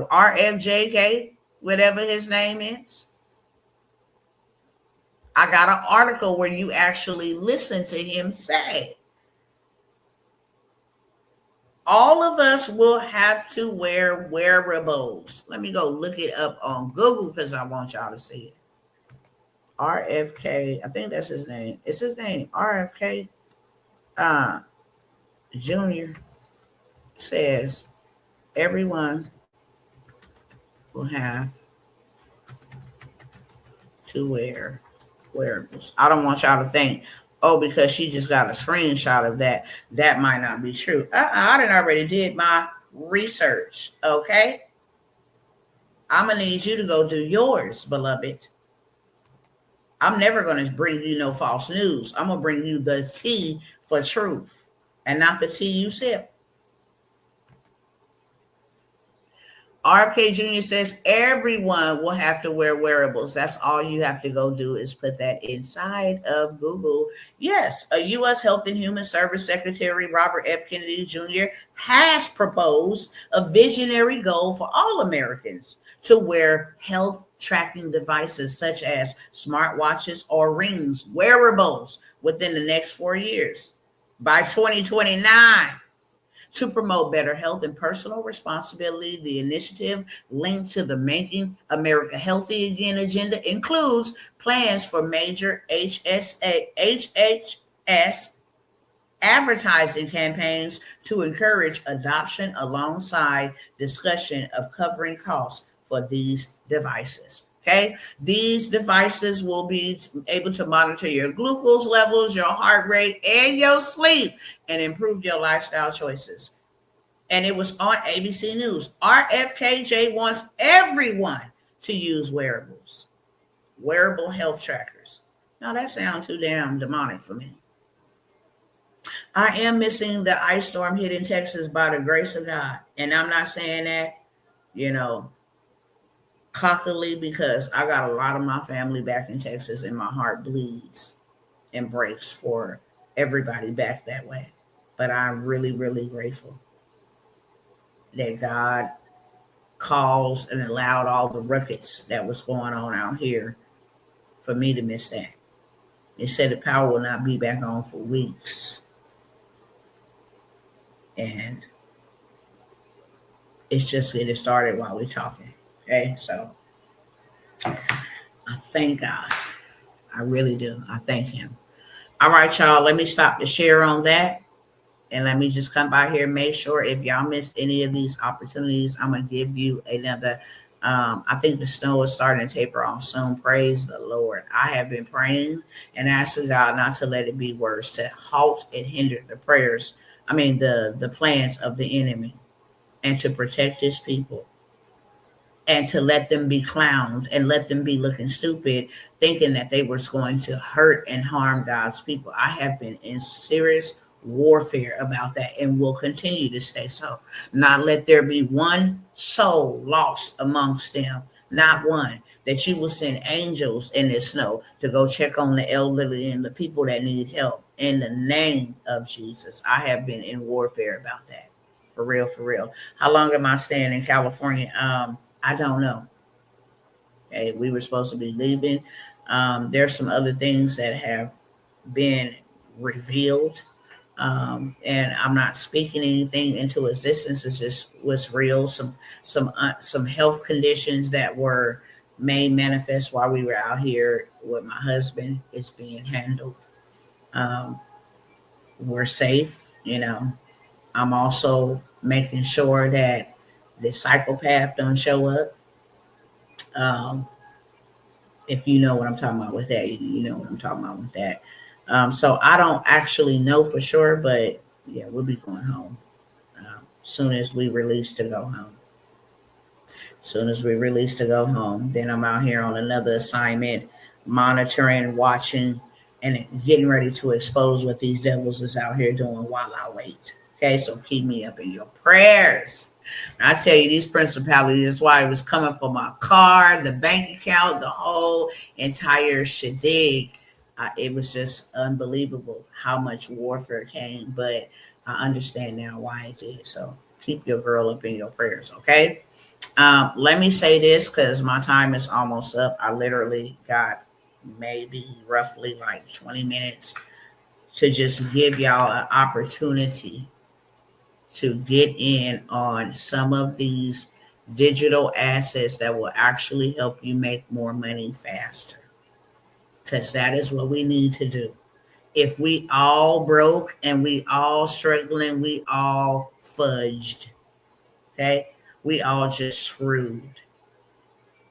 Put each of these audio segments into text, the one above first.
RFJK, whatever his name is. I got an article where you actually listen to him say, all of us will have to wear wearables. Let me go look it up on Google because I want y'all to see it. RFK, I think that's his name. It's his name, RFK Jr. says everyone will have to wear wearables. I don't want y'all to think, oh, because she just got a screenshot of that, that might not be true. I done already did my research, okay? I'm going to need you to go do yours, beloved. I'm never going to bring you no false news. I'm going to bring you the tea for truth and not the tea you sip. RFK Jr. says everyone will have to wear wearables. That's all you have to go do is put that inside of Google. Yes, a U.S. Health and Human Service Secretary, Robert F. Kennedy Jr., has proposed a visionary goal for all Americans to wear health tracking devices such as smartwatches or rings, wearables, within the next 4 years. By 2029. To promote better health and personal responsibility, the initiative linked to the Making America Healthy Again agenda includes plans for major HHS advertising campaigns to encourage adoption alongside discussion of covering costs for these devices. Okay, these devices will be able to monitor your glucose levels, your heart rate, and your sleep, and improve your lifestyle choices. And it was on ABC News. RFKJ wants everyone to use wearables, wearable health trackers. Now that sounds too damn demonic for me. I am missing the ice storm hitting Texas by the grace of God. And I'm not saying that, cockily, because I got a lot of my family back in Texas and my heart bleeds and breaks for everybody back that way. But I'm really, really grateful that God caused and allowed all the ruckus that was going on out here for me to miss that. They said the power will not be back on for weeks. And it's just getting started while we're talking. Okay, so I thank God. I really do. I thank him. All right, y'all, let me stop the share on that. And let me just come by here and make sure if y'all missed any of these opportunities, I'm going to give you another. I think the snow is starting to taper off soon. Praise the Lord. I have been praying and asking God not to let it be worse, to halt and hinder the the plans of the enemy, and to protect his people, and to let them be clowned and let them be looking stupid, thinking that they were going to hurt and harm God's people. I have been in serious warfare about that and will continue to stay so. Not let there be one soul lost amongst them, not one. That you will send angels in the snow to go check on the elderly and the people that need help in the name of Jesus. I have been in warfare about that. For real, for real. How long am I staying in California? I don't know. Okay, we were supposed to be leaving. There's some other things that have been revealed. And I'm not speaking anything into existence. It's just what's real. Some health conditions that were made manifest while we were out here with my husband is being handled. We're safe. I'm also making sure that the psychopath don't show up. If you know what I'm talking about with that, you know what I'm talking about with that. So I don't actually know for sure, but yeah, we'll be going home soon as we release to go home. Soon as we release to go home, then I'm out here on another assignment, monitoring, watching, and getting ready to expose what these devils is out here doing while I wait. Okay, so keep me up in your prayers. I tell you, these principalities, that's why it was coming for my car, the bank account, the whole entire shedig. It was just unbelievable how much warfare came, but I understand now why it did. So keep your girl up in your prayers, okay? Let me say this because my time is almost up. I literally got maybe roughly like 20 minutes to just give y'all an opportunity to get in on some of these digital assets that will actually help you make more money faster. Because that is what we need to do. If we all broke and we all struggling, we all fudged. Okay? We all just screwed.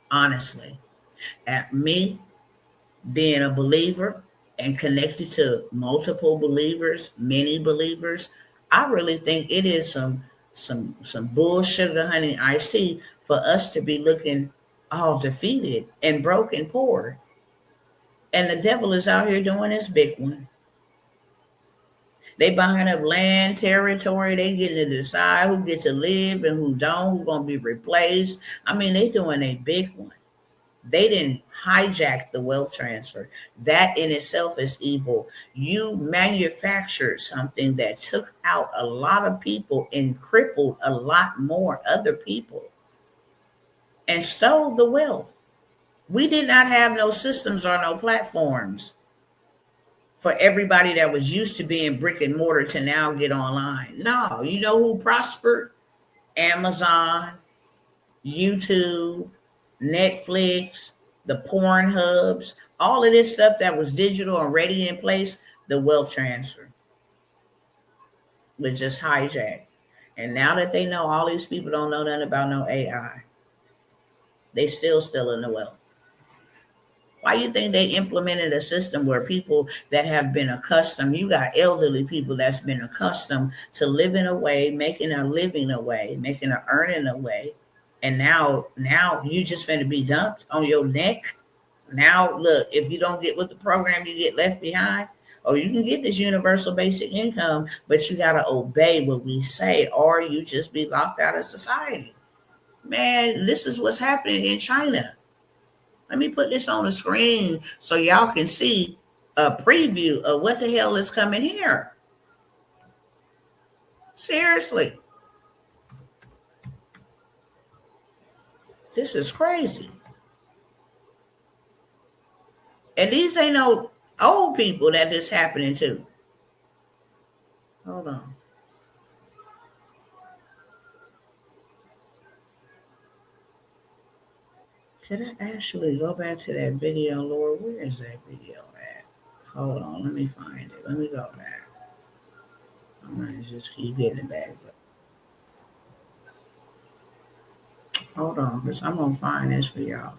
Honestly. At me being a believer and connected to multiple believers, many believers, I really think it is some bull sugar honey iced tea for us to be looking all defeated and broke and poor. And the devil is out here doing his big one. They buying up land, territory. They getting to decide who get to live and who don't, who gonna be replaced. I mean, they doing a big one. They didn't hijack the wealth transfer. That in itself is evil. You manufactured something that took out a lot of people and crippled a lot more other people and stole the wealth. We did not have no systems or no platforms for everybody that was used to being brick and mortar to now get online. No, you know who prospered? Amazon, YouTube, Netflix, the porn hubs, all of this stuff that was digital and ready in place, the wealth transfer was just hijacked. And now that they know all these people don't know nothing about no AI, they still stealing the wealth. Why you think they implemented a system where people that have been accustomed, you got elderly people that's been accustomed to living away, making a living away, making an earning away, and now you just finna be dumped on your neck. Now look, if you don't get with the program, you get left behind. Or you can get this universal basic income, but you gotta obey what we say, or you just be locked out of society. Man, this is what's happening in China. Let me put this on the screen so y'all can see a preview of what the hell is coming here. Seriously. This is crazy. And these ain't no old people that this happening to. Hold on. Could I actually go back to that video, Lord? Where is that video at? Hold on, let me find it. Let me go back. I'm gonna just keep getting it back. But hold on, because I'm gonna find this for y'all.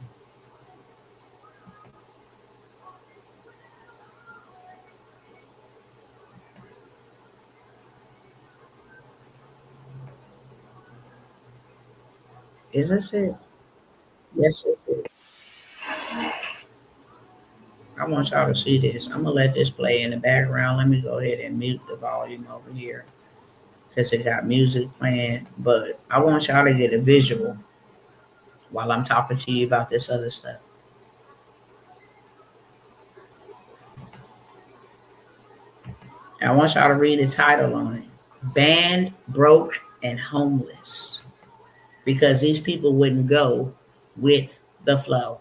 Is this it? Yes, it is. I want y'all to see this. I'm gonna let this play in the background. Let me go ahead and mute the volume over here because it got music playing. But I want y'all to get a visual while I'm talking to you about this other stuff. I want y'all to read the title on it. Banned, Broke, and Homeless. Because these people wouldn't go with the flow.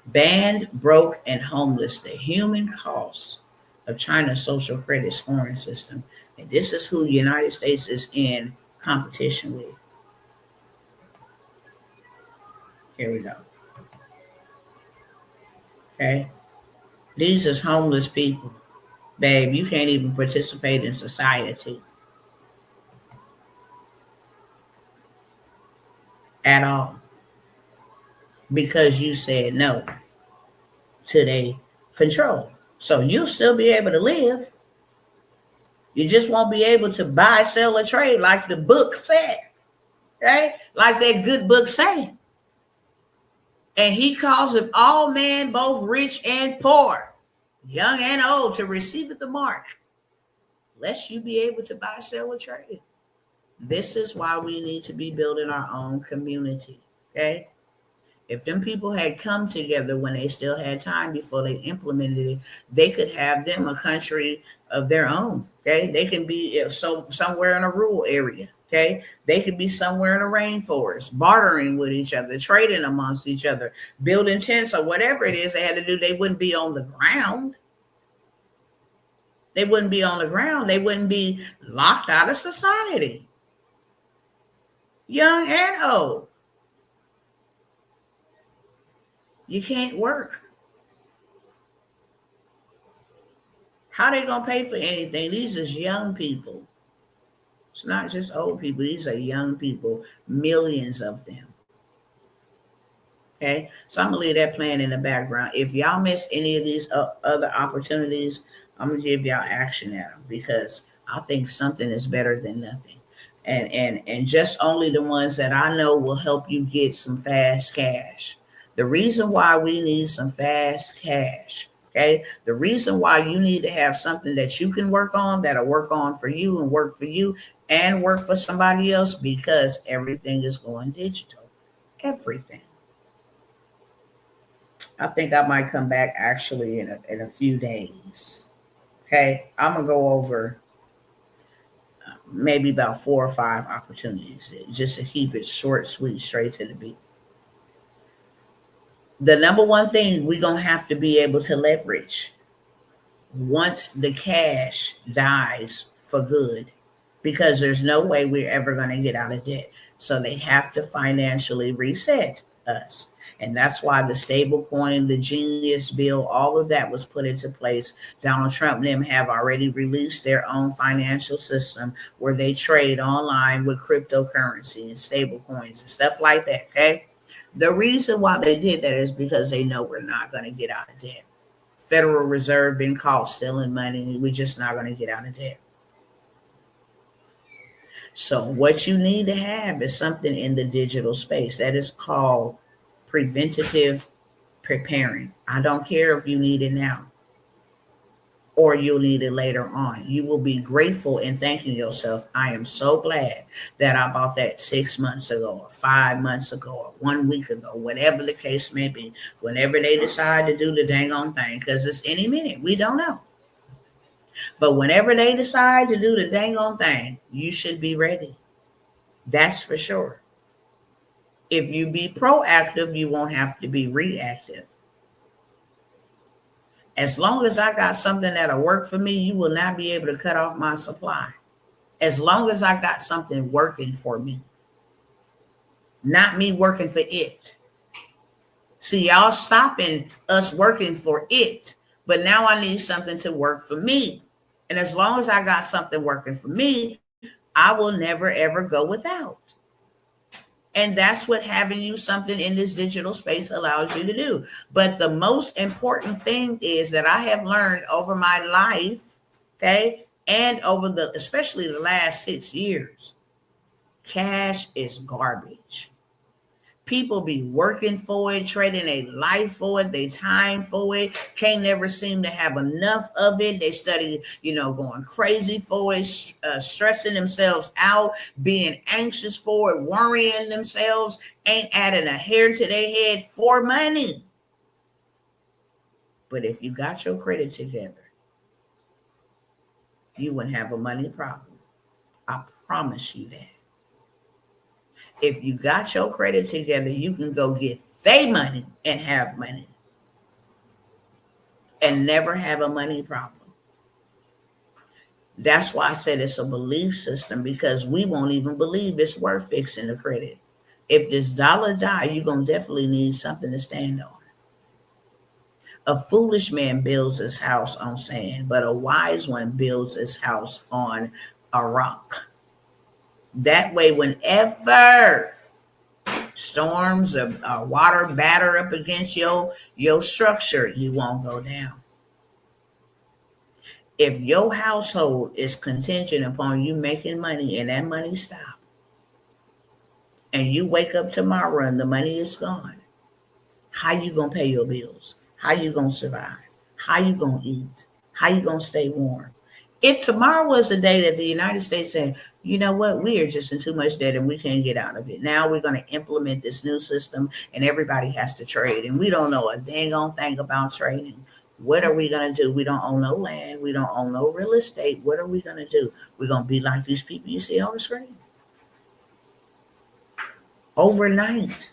Banned, broke, and homeless, the human cost of China's social credit scoring system. And this is who the United States is in competition with. Here we go. Okay. These is homeless people. Babe, you can't even participate in society at all because you said no to their control. So you'll still be able to live. You just won't be able to buy, sell, or trade like the book said, right? Like that good book say. And he calls of all men, both rich and poor, young and old, to receive the mark, lest you be able to buy, sell, or trade. This is why we need to be building our own community, okay? If them people had come together when they still had time before they implemented it, they could have them a country of their own, okay? They can be somewhere in a rural area, Okay, they could be somewhere in a rainforest, bartering with each other, trading amongst each other, building tents or whatever it is they had to do. They wouldn't be on the ground. They wouldn't be on the ground. They wouldn't be locked out of society, young and old. You can't work. How they gonna pay for anything? These is young people. It's not just old people. These are young people, millions of them. Okay, so I'm gonna leave that playing in the background. If y'all miss any of these other opportunities, I'm gonna give y'all action at them because I think something is better than nothing, and just only the ones that I know will help you get some fast cash. The reason why we need some fast cash, okay? The reason why you need to have something that you can work on, that'll work on for you and work for you and work for somebody else, because everything is going digital. Everything. I think I might come back actually in a few days. Okay, I'm gonna go over maybe about 4 or 5 opportunities just to keep it short, sweet, straight to the beat. The number one thing we're gonna have to be able to leverage once the cash dies for good, because there's no way we're ever going to get out of debt. So they have to financially reset us. And that's why the stable coin, the genius bill, all of that was put into place. Donald Trump and them have already released their own financial system where they trade online with cryptocurrency and stable coins and stuff like that. Okay. The reason why they did that is because they know we're not going to get out of debt. Federal Reserve been caught stealing money. We're just not going to get out of debt. So what you need to have is something in the digital space that is called preventative preparing. I don't care if you need it now or you'll need it later on. You will be grateful and thanking yourself. I am so glad that I bought that 6 months ago or 5 months ago or 1 week ago, whatever the case may be, whenever they decide to do the dang on thing, because it's any minute. We don't know. But whenever they decide to do the dang on thing, you should be ready. That's for sure. If you be proactive, you won't have to be reactive. As long as I got something that'll work for me, you will not be able to cut off my supply. As long as I got something working for me, not me working for it. See, y'all stopping us working for it, but now I need something to work for me. And as long as I got something working for me, I will never, ever go without. And that's what having you something in this digital space allows you to do. But the most important thing is that I have learned over my life, okay, and over especially the last 6 years, cash is garbage. People be working for it, trading their life for it, their time for it, can't never seem to have enough of it. They study, going crazy for it, stressing themselves out, being anxious for it, worrying themselves, ain't adding a hair to their head for money. But if you got your credit together, you wouldn't have a money problem. I promise you that. If you got your credit together, you can go get their money and have money and never have a money problem. That's why I said it's a belief system, because we won't even believe it's worth fixing the credit. If this dollar die, you're going to definitely need something to stand on. A foolish man builds his house on sand, but a wise one builds his house on a rock. That way, whenever storms of water batter up against your structure, you won't go down. If your household is contingent upon you making money and that money stop, and you wake up tomorrow and the money is gone, how you gonna pay your bills? How you gonna survive? How you gonna eat? How you gonna stay warm? If tomorrow was the day that the United States said, you know what, we are just in too much debt and we can't get out of it. Now we're going to implement this new system and everybody has to trade. And we don't know a dang on thing about trading. What are we going to do? We don't own no land. We don't own no real estate. What are we going to do? We're going to be like these people you see on the screen. overnight.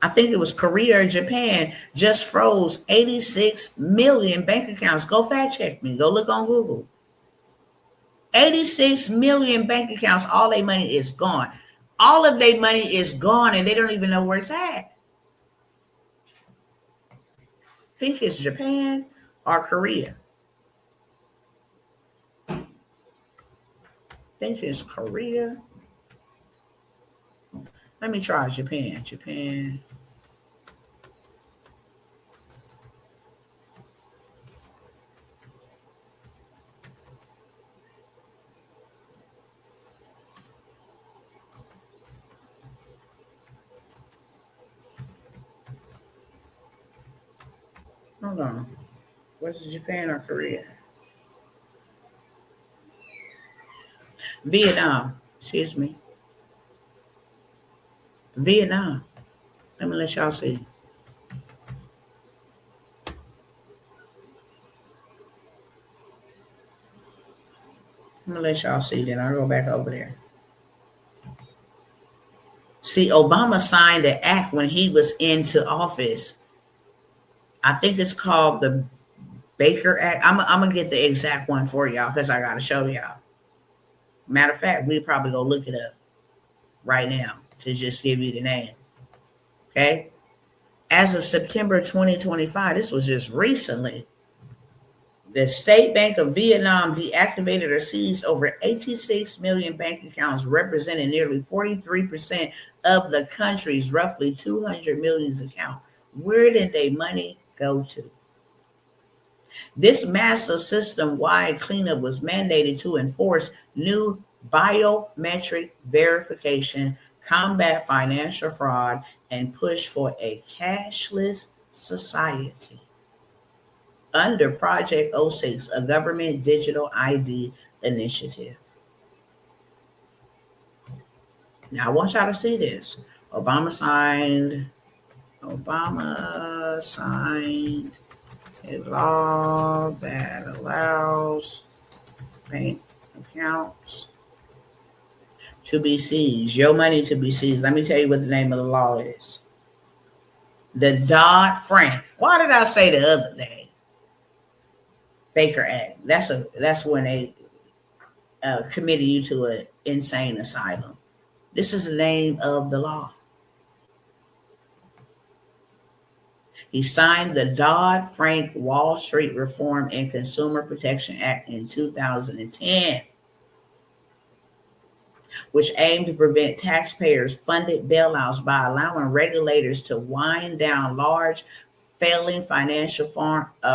I think it was Courier, Japan, just froze 86 million bank accounts. Go fact check me. Go look on Google. 86 million bank accounts. All their money is gone. All of their money is gone, and they don't even know where it's at. I think it's Japan or Korea. I think it's Korea. Let me try Japan. Japan. Hold on. What's Japan or Korea? Vietnam. Excuse me. Vietnam. Let me let y'all see. I'm gonna let y'all see. Then I'll go back over there. See, Obama signed the act when he was into office. I think it's called the Baker Act. I'm gonna get the exact one for y'all because I gotta show y'all. Matter of fact, we probably go look it up right now to just give you the name. Okay. As of September 2025, this was just recently, the State Bank of Vietnam deactivated or seized over 86 million bank accounts, representing nearly 43% of the country's roughly 200 million accounts. Where did their money go to? This massive system-wide cleanup was mandated to enforce new biometric verification, combat financial fraud, and push for a cashless society. Under Project 06, a government digital ID initiative. Now, I want y'all to see this. Obama signed a law that allows bank accounts to be seized, your money to be seized. Let me tell you what the name of the law is. The Dodd-Frank. Why did I say the other day? Baker Act. That's when they committed you to an insane asylum. This is the name of the law. He signed the Dodd-Frank Wall Street Reform and Consumer Protection Act in 2010, which aimed to prevent taxpayers-funded bailouts by allowing regulators to wind down large failing financial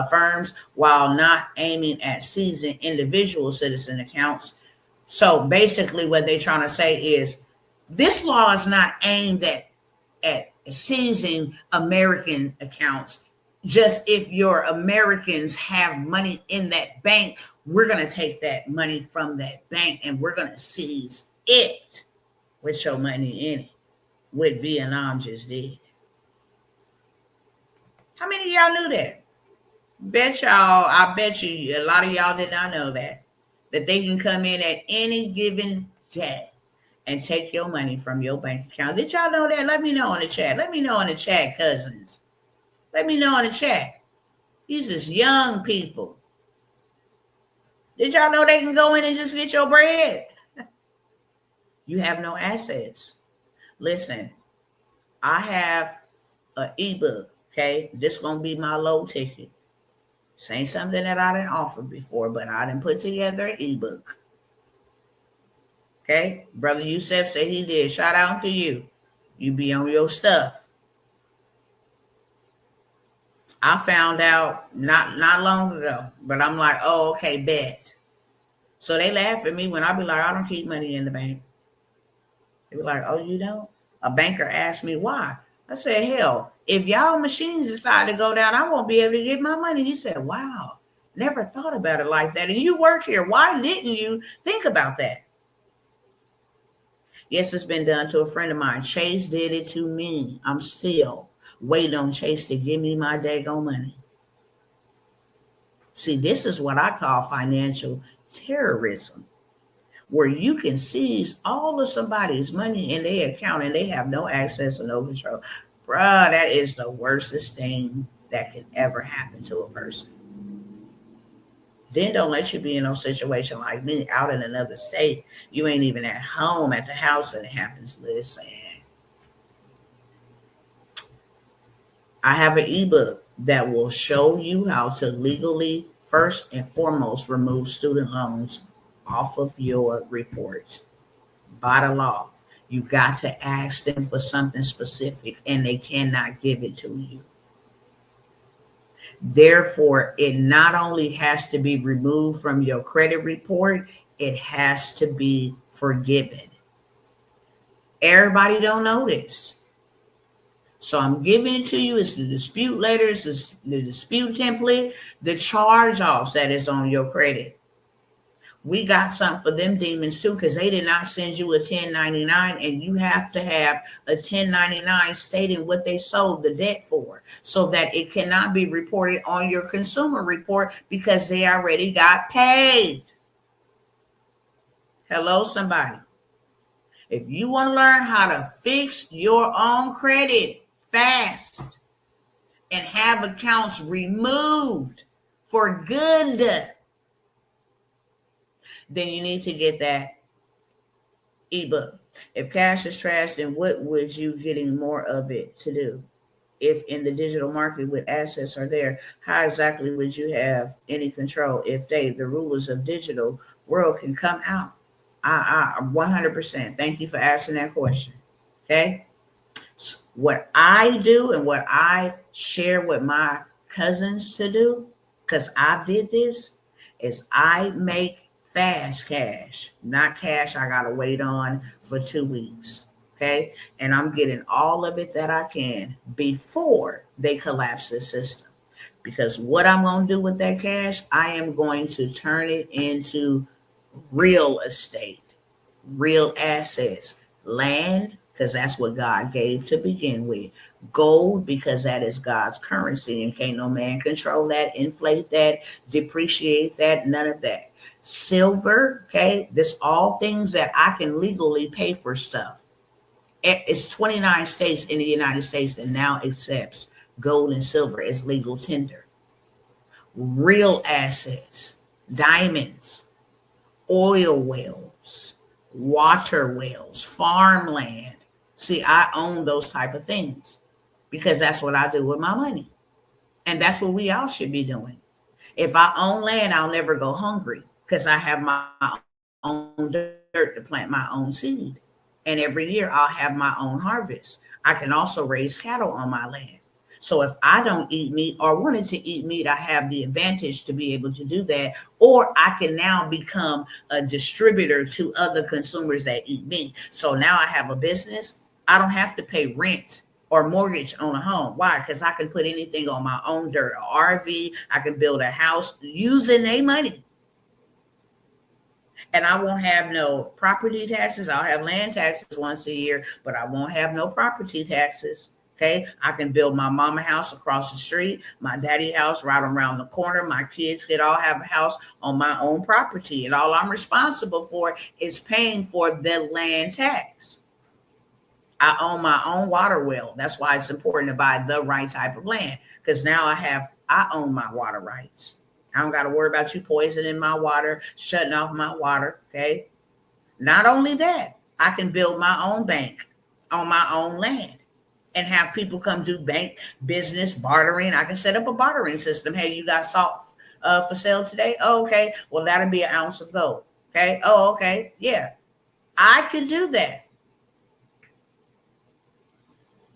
firms while not aiming at seizing individual citizen accounts. So basically what they're trying to say is this law is not aimed at seizing American accounts. Just if your Americans have money in that bank, we're going to take that money from that bank and we're going to seize it with your money in it, what Vietnam just did. How many of y'all knew that? I bet you a lot of y'all did not know that they can come in at any given day and take your money from your bank account. Did y'all know that? Let me know in the chat. Let me know in the chat, cousins. Let me know in the chat. These is young people. Did y'all know they can go in and just get your bread? You have no assets. Listen, I have an ebook. Okay, this gonna be my low ticket. This ain't something that I didn't offer before, but I didn't put together an ebook. Okay, Brother Yusef said he did. Shout out to you. You be on your stuff. I found out not long ago, but I'm like, oh, okay, bet. So they laugh at me when I be like, I don't keep money in the bank. They be like, oh, you don't? A banker asked me why. I said, hell, if y'all machines decide to go down, I won't be able to get my money. He said, wow, never thought about it like that. And you work here. Why didn't you think about that? Yes, it's been done to a friend of mine. Chase did it to me. I'm still waiting on Chase to give me my daggone money. See, this is what I call financial terrorism. where you can seize all of somebody's money in their account and they have no access or no control. Bruh, that is the worstest thing that can ever happen to a person. Then don't let you be in no situation like me out in another state. You ain't even at home at the house and it happens. Listen, I have an ebook that will show you how to legally, first and foremost, remove student loans off of your report. By the law, you got to ask them for something specific and they cannot give it to you. Therefore, it not only has to be removed from your credit report, it has to be forgiven. Everybody don't know this. So I'm giving it to you. It's the dispute letters, it's the dispute template, the charge offs that is on your credit. We got something for them demons too, because they did not send you a 1099, and you have to have a 1099 stating what they sold the debt for, so that it cannot be reported on your consumer report because they already got paid. Hello, somebody. If you want to learn how to fix your own credit fast and have accounts removed for good, then you need to get that ebook. If cash is trash, then what would you getting more of it to do? If in the digital market with assets are there, how exactly would you have any control if the rulers of digital world can come out? 100%. Thank you for asking that question. Okay. So what I do and what I share with my cousins to do, because I did this, is I make fast cash, not cash I gotta wait on for 2 weeks. Okay. And I'm getting all of it that I can before they collapse the system. Because what I'm going to do with that cash, I am going to turn it into real estate, real assets, land, because that's what God gave to begin with. Gold, because that is God's currency and can't no man control that, inflate that, depreciate that, none of that. Silver, okay, this all things that I can legally pay for stuff. It's 29 states in the United States that now accepts gold and silver as legal tender. Real assets, diamonds, oil wells, water wells, farmland. See, I own those type of things because that's what I do with my money. And that's what we all should be doing. If I own land, I'll never go hungry because I have my own dirt to plant my own seed. And every year I'll have my own harvest. I can also raise cattle on my land. So if I don't eat meat or wanted to eat meat, I have the advantage to be able to do that. Or I can now become a distributor to other consumers that eat meat. So now I have a business. I don't have to pay rent or mortgage on a home. Why? Because I can put anything on my own dirt, an RV. I can build a house using their money. And I won't have no property taxes. I'll have land taxes once a year, but I won't have no property taxes. Okay. I can build my mama house across the street, my daddy house right around the corner. My kids could all have a house on my own property. And all I'm responsible for is paying for the land tax. I own my own water well. That's why it's important to buy the right type of land, because now I own my water rights. I don't got to worry about you poisoning my water, shutting off my water. Okay. Not only that, I can build my own bank on my own land and have people come do bank business, bartering. I can set up a bartering system. Hey, you got salt for sale today? Oh, okay. Well, that'll be an ounce of gold. Okay. Oh, okay. Yeah. I could do that.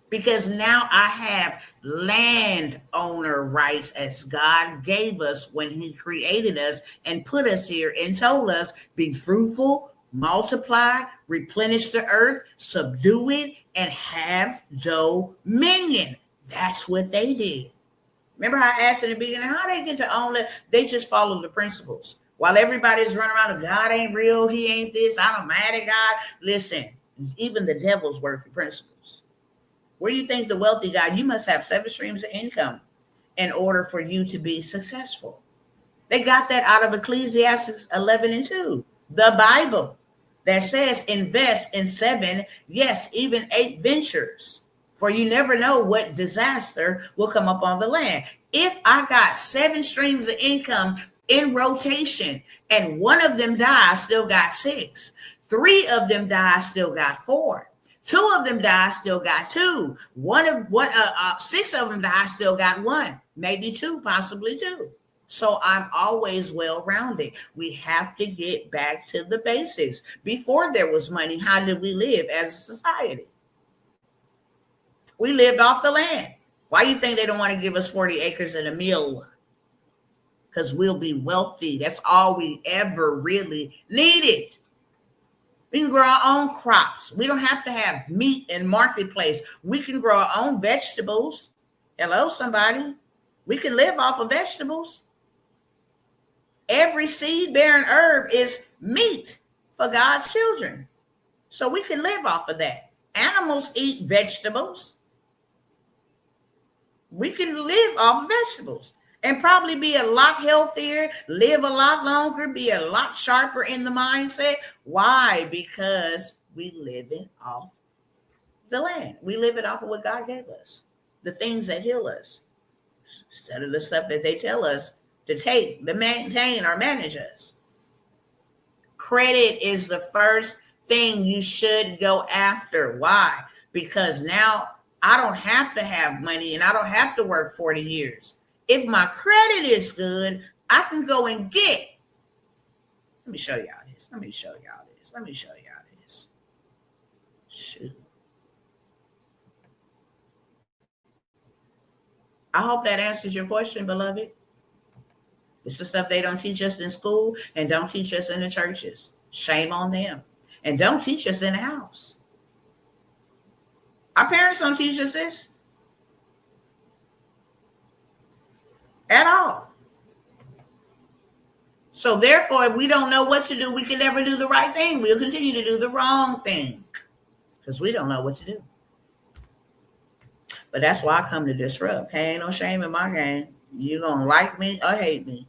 Because now I have landowner rights as God gave us when he created us and put us here and told us, be fruitful, multiply, replenish the earth, subdue it, and have dominion. That's what they did. Remember how I asked in the beginning, how they get to own it? They just follow the principles. While everybody's running around, God ain't real, he ain't this, I'm mad at God. Listen, even the devils work the principles. Where do you think the wealthy guy, you must have 7 streams of income in order for you to be successful. They got that out of Ecclesiastes 11:2, the Bible. that says invest in 7, yes, even 8 ventures. For you never know what disaster will come up on the land. If I got 7 streams of income in rotation and one of them dies, still got 6. 3 of them die, still got 4. 2 of them die, still got 2. 6 of them die, still got 1, maybe 2, possibly 2. So I'm always well-rounded. We have to get back to the basics. Before there was money, how did we live as a society? We lived off the land. Why do you think they don't want to give us 40 acres and a mill? Because we'll be wealthy. That's all we ever really needed. We can grow our own crops. We don't have to have meat in marketplace. We can grow our own vegetables. Hello, somebody. We can live off of vegetables. Every seed-bearing herb is meat for God's children. So we can live off of that. Animals eat vegetables. We can live off of vegetables and probably be a lot healthier, live a lot longer, be a lot sharper in the mindset. Why? Because we live it off the land. We live it off of what God gave us, the things that heal us, instead of the stuff that they tell us to take, to maintain or manage us. Credit is the first thing you should go after. Why? Because now I don't have to have money and I don't have to work 40 years. If my credit is good, I can go and get. Let me show y'all this. Let me show y'all this. Let me show y'all this. Shoot. I hope that answers your question, beloved. It's the stuff they don't teach us in school and don't teach us in the churches. Shame on them. And don't teach us in the house. Our parents don't teach us this at all. So therefore, if we don't know what to do, we can never do the right thing. We'll continue to do the wrong thing because we don't know what to do. But that's why I come to disrupt. Hey, ain't no shame in my game. You gonna like me or hate me.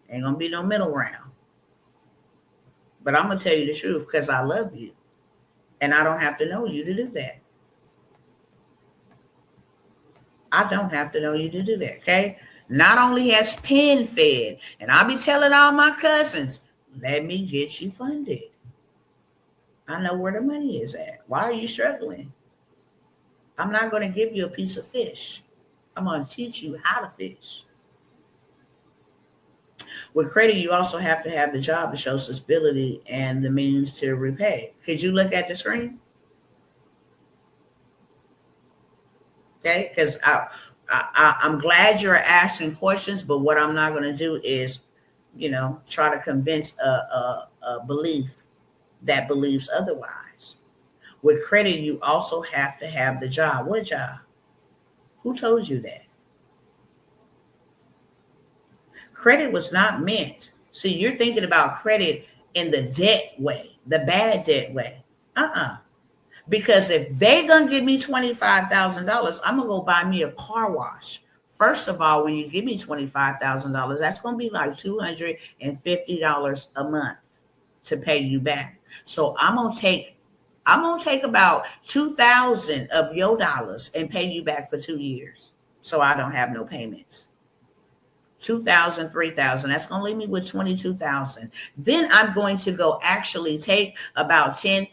Ain't gonna be no middle ground. But I'm gonna tell you the truth because I love you. And I don't have to know you to do that. I don't have to know you to do that, okay? Not only has Penn fed, and I'll be telling all my cousins, let me get you funded. I know where the money is at. Why are you struggling? I'm not going to give you a piece of fish. I'm going to teach you how to fish. With credit, you also have to have the job to show stability and the means to repay. Could you look at the screen? Okay, because I'm glad you're asking questions, but what I'm not going to do is, try to convince a belief that believes otherwise. With credit, you also have to have the job. What job? Who told you that? Credit was not meant. See, you're thinking about credit in the debt way, the bad debt way. Because if they gonna give me $25,000, I'm gonna go buy me a car wash. First of all, when you give me $25,000, that's gonna be like $250 a month to pay you back. So I'm gonna take about $2,000 of your dollars and pay you back for 2 years, so I don't have no payments. $2,000, $3,000. That's going to leave me with $22,000. Then I'm going to go actually take about $10,000,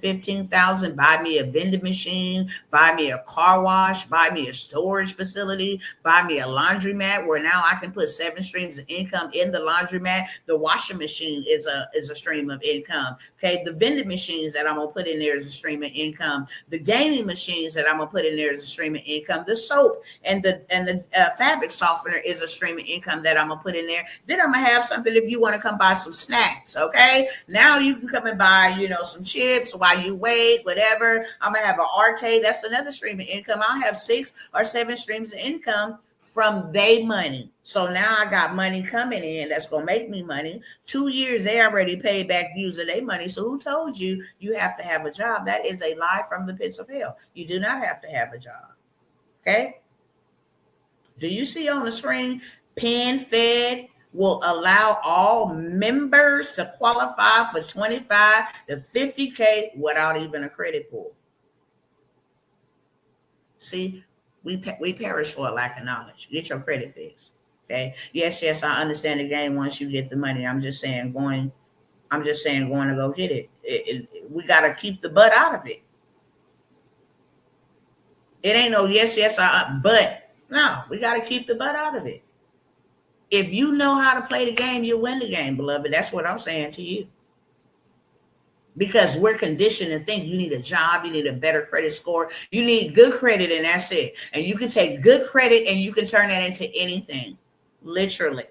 $15,000, buy me a vending machine, buy me a car wash, buy me a storage facility, buy me a laundromat where now I can put 7 streams of income in the laundromat. The washing machine is a stream of income. Okay, the vending machines that I'm gonna put in there is a stream of income. The gaming machines that I'm gonna put in there is a stream of income. The soap and the fabric softener is a stream of income that I'm gonna put in there. Then I'm gonna have something if you want to come buy some snacks. Okay, now you can come and buy some chips while you wait, whatever. I'm gonna have an arcade. That's another stream of income. I'll have 6 or 7 streams of income from their money. So now I got money coming in that's gonna make me money. 2 years they already paid back using their money. So who told you you have to have a job? That is a lie from the pits of hell. You do not have to have a job. Okay. Do you see on the screen Penn fed will allow all members to qualify for 25 to 50K without even a credit pull. See, we perish for a lack of knowledge. Get your credit fixed. Okay. Yes, I understand the game once you get the money. I'm just saying going to go get it. We got to keep the butt out of it. It ain't no but no, we got to keep the butt out of it. If you know how to play the game, you'll win the game, beloved. That's what I'm saying to you. Because we're conditioned to think you need a job, you need a better credit score, you need good credit, and that's it. And you can take good credit and you can turn that into anything, literally.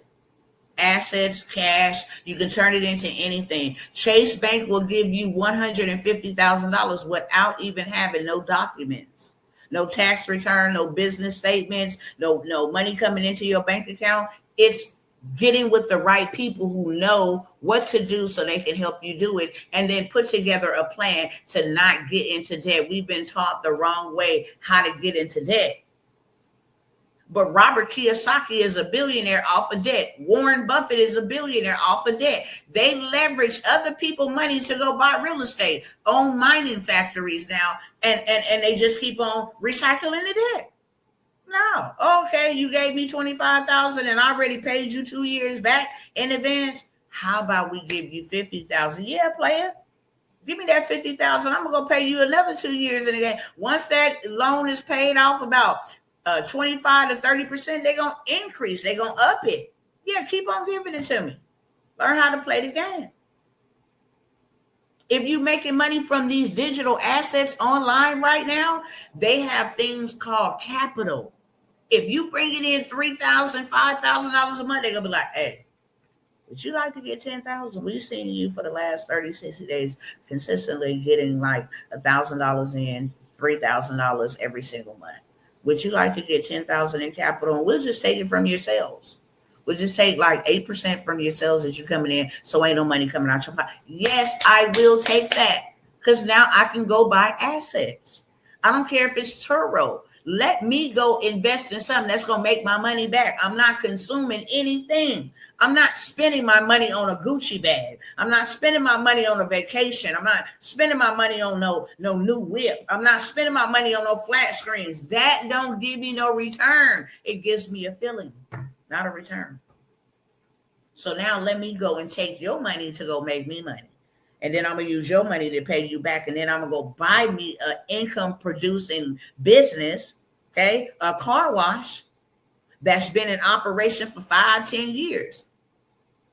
Assets, cash, you can turn it into anything. Chase Bank will give you $150,000 without even having no documents, no tax return, no business statements, no money coming into your bank account. It's getting with the right people who know what to do so they can help you do it, and then put together a plan to not get into debt. We've been taught the wrong way how to get into debt. But Robert Kiyosaki is a billionaire off of debt. Warren Buffett is a billionaire off of debt. They leverage other people's money to go buy real estate, own mining factories now, and they just keep on recycling the debt. No. Okay, you gave me $25,000 and I already paid you 2 years back in advance. How about we give you $50,000? Yeah, player. Give me that $50,000. I'm gonna go pay you another 2 years in advance. Once that loan is paid off about 25 to 30%, they're gonna increase. They're gonna up it. Yeah, keep on giving it to me. Learn how to play the game. If you're making money from these digital assets online right now, they have things called capital. If you bring it in $3,000, $5,000 a month, they're gonna be like, hey, would you like to get 10,000? We've seen you for the last 30, 60 days consistently getting like $1,000 in, $3,000 every single month. Would you like to get 10,000 in capital? And we'll just take it from your sales. We'll just take like 8% from your sales as you're coming in, so ain't no money coming out your pocket. Yes, I will take that, because now I can go buy assets. I don't care if it's Turo. Let me go invest in something that's going to make my money back. I'm not consuming anything. I'm not spending my money on a Gucci bag. I'm not spending my money on a vacation. I'm not spending my money on no new whip. I'm not spending my money on no flat screens. That don't give me no return. It gives me a feeling, not a return. So now let me go and take your money to go make me money. And then I'm going to use your money to pay you back. And then I'm going to go buy me an income producing business, okay, a car wash that's been in operation for 5-10 years.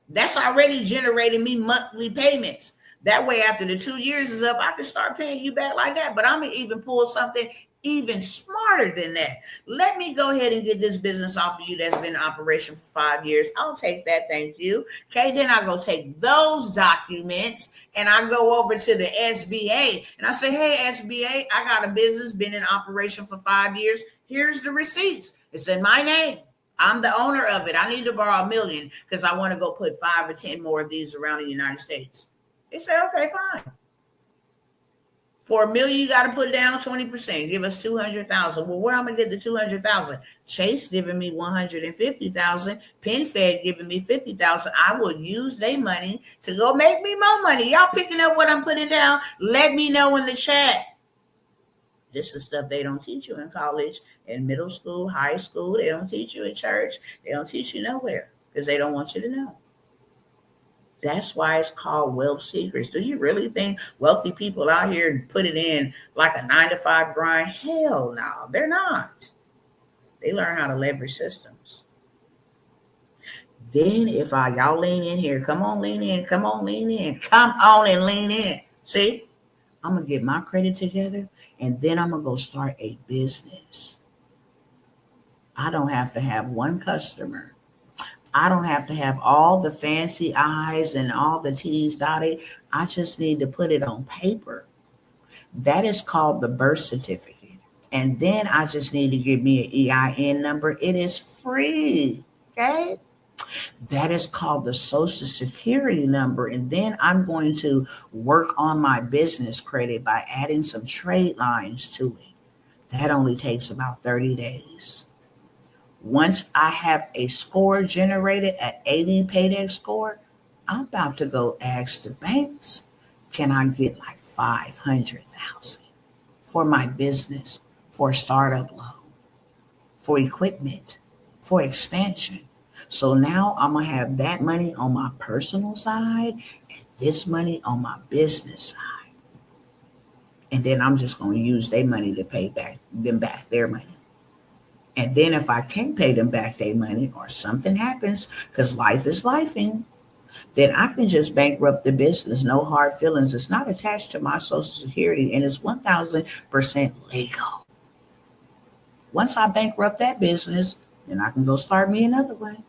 That's already generating me monthly payments. That way, after the 2 years is up, I can start paying you back like that. But I'm going to even pull something even smarter than that. Let me go ahead and get this business off of you that's been in operation for 5 years. I'll take that. Thank you. Okay, then I go take those documents and I go over to the SBA and I say, hey, SBA, I got a business been in operation for 5 years. Here's the receipts. It's in my name. I'm the owner of it. I need to borrow $1 million because I want to go put 5 or 10 more of these around the United States. They say, okay, fine. For $1 million, you got to put down 20%. Give us 200,000. Well, where am I gonna get the 200,000? Chase giving me 150,000. PenFed giving me 50,000. I will use their money to go make me more money. Y'all picking up what I'm putting down? Let me know in the chat. This is stuff they don't teach you in college, in middle school, high school. They don't teach you in church. They don't teach you nowhere because they don't want you to know. That's why it's called wealth secrets. Do you really think wealthy people out here put it in like a 9-to-5 grind? Hell no, they're not. They learn how to leverage systems. Then if y'all lean in here, come on, lean in, come on, lean in, come on and lean in. See, I'm going to get my credit together and then I'm going to go start a business. I don't have to have one customer. I don't have to have all the fancy I's and all the T's dotted. I just need to put it on paper. That is called the birth certificate. And then I just need to give me an EIN number. It is free, okay? That is called the Social Security number. And then I'm going to work on my business credit by adding some trade lines to it. That only takes about 30 days. Once I have a score generated at 80 paydex score, I'm about to go ask the banks, can I get like 500,000 for my business, for a startup loan, for equipment, for expansion? So now I'm gonna have that money on my personal side and this money on my business side. And then I'm just gonna use their money to pay back their money. And then if I can't pay them back their money or something happens, because life is lifing, then I can just bankrupt the business. No hard feelings. It's not attached to my social security and it's 1000% legal. Once I bankrupt that business, then I can go start me another one.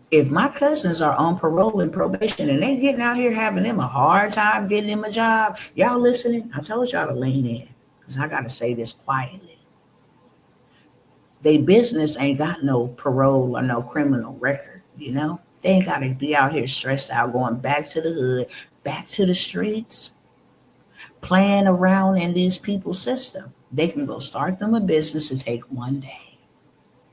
If my cousins are on parole and probation and they getting out here having them a hard time getting them a job, y'all listening? I told y'all to lean in because I got to say this quietly. They business ain't got no parole or no criminal record, you know? They ain't got to be out here stressed out going back to the hood, back to the streets, playing around in these people's system. They can go start them a business and take one day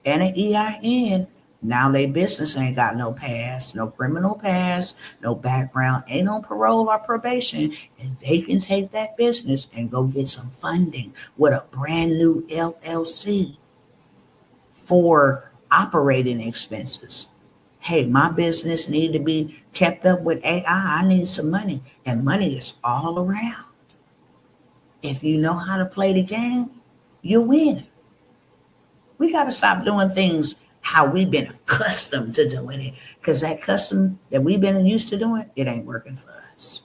and an EIN. Now they business ain't got no past, no criminal past, no background, ain't on parole or probation, and they can take that business and go get some funding with a brand new LLC for operating expenses. Hey, my business need to be kept up with AI. I need some money, and money is all around. If you know how to play the game, you win. We got to stop doing things how we've been accustomed to doing it, because that custom that we've been used to doing, it ain't working for us.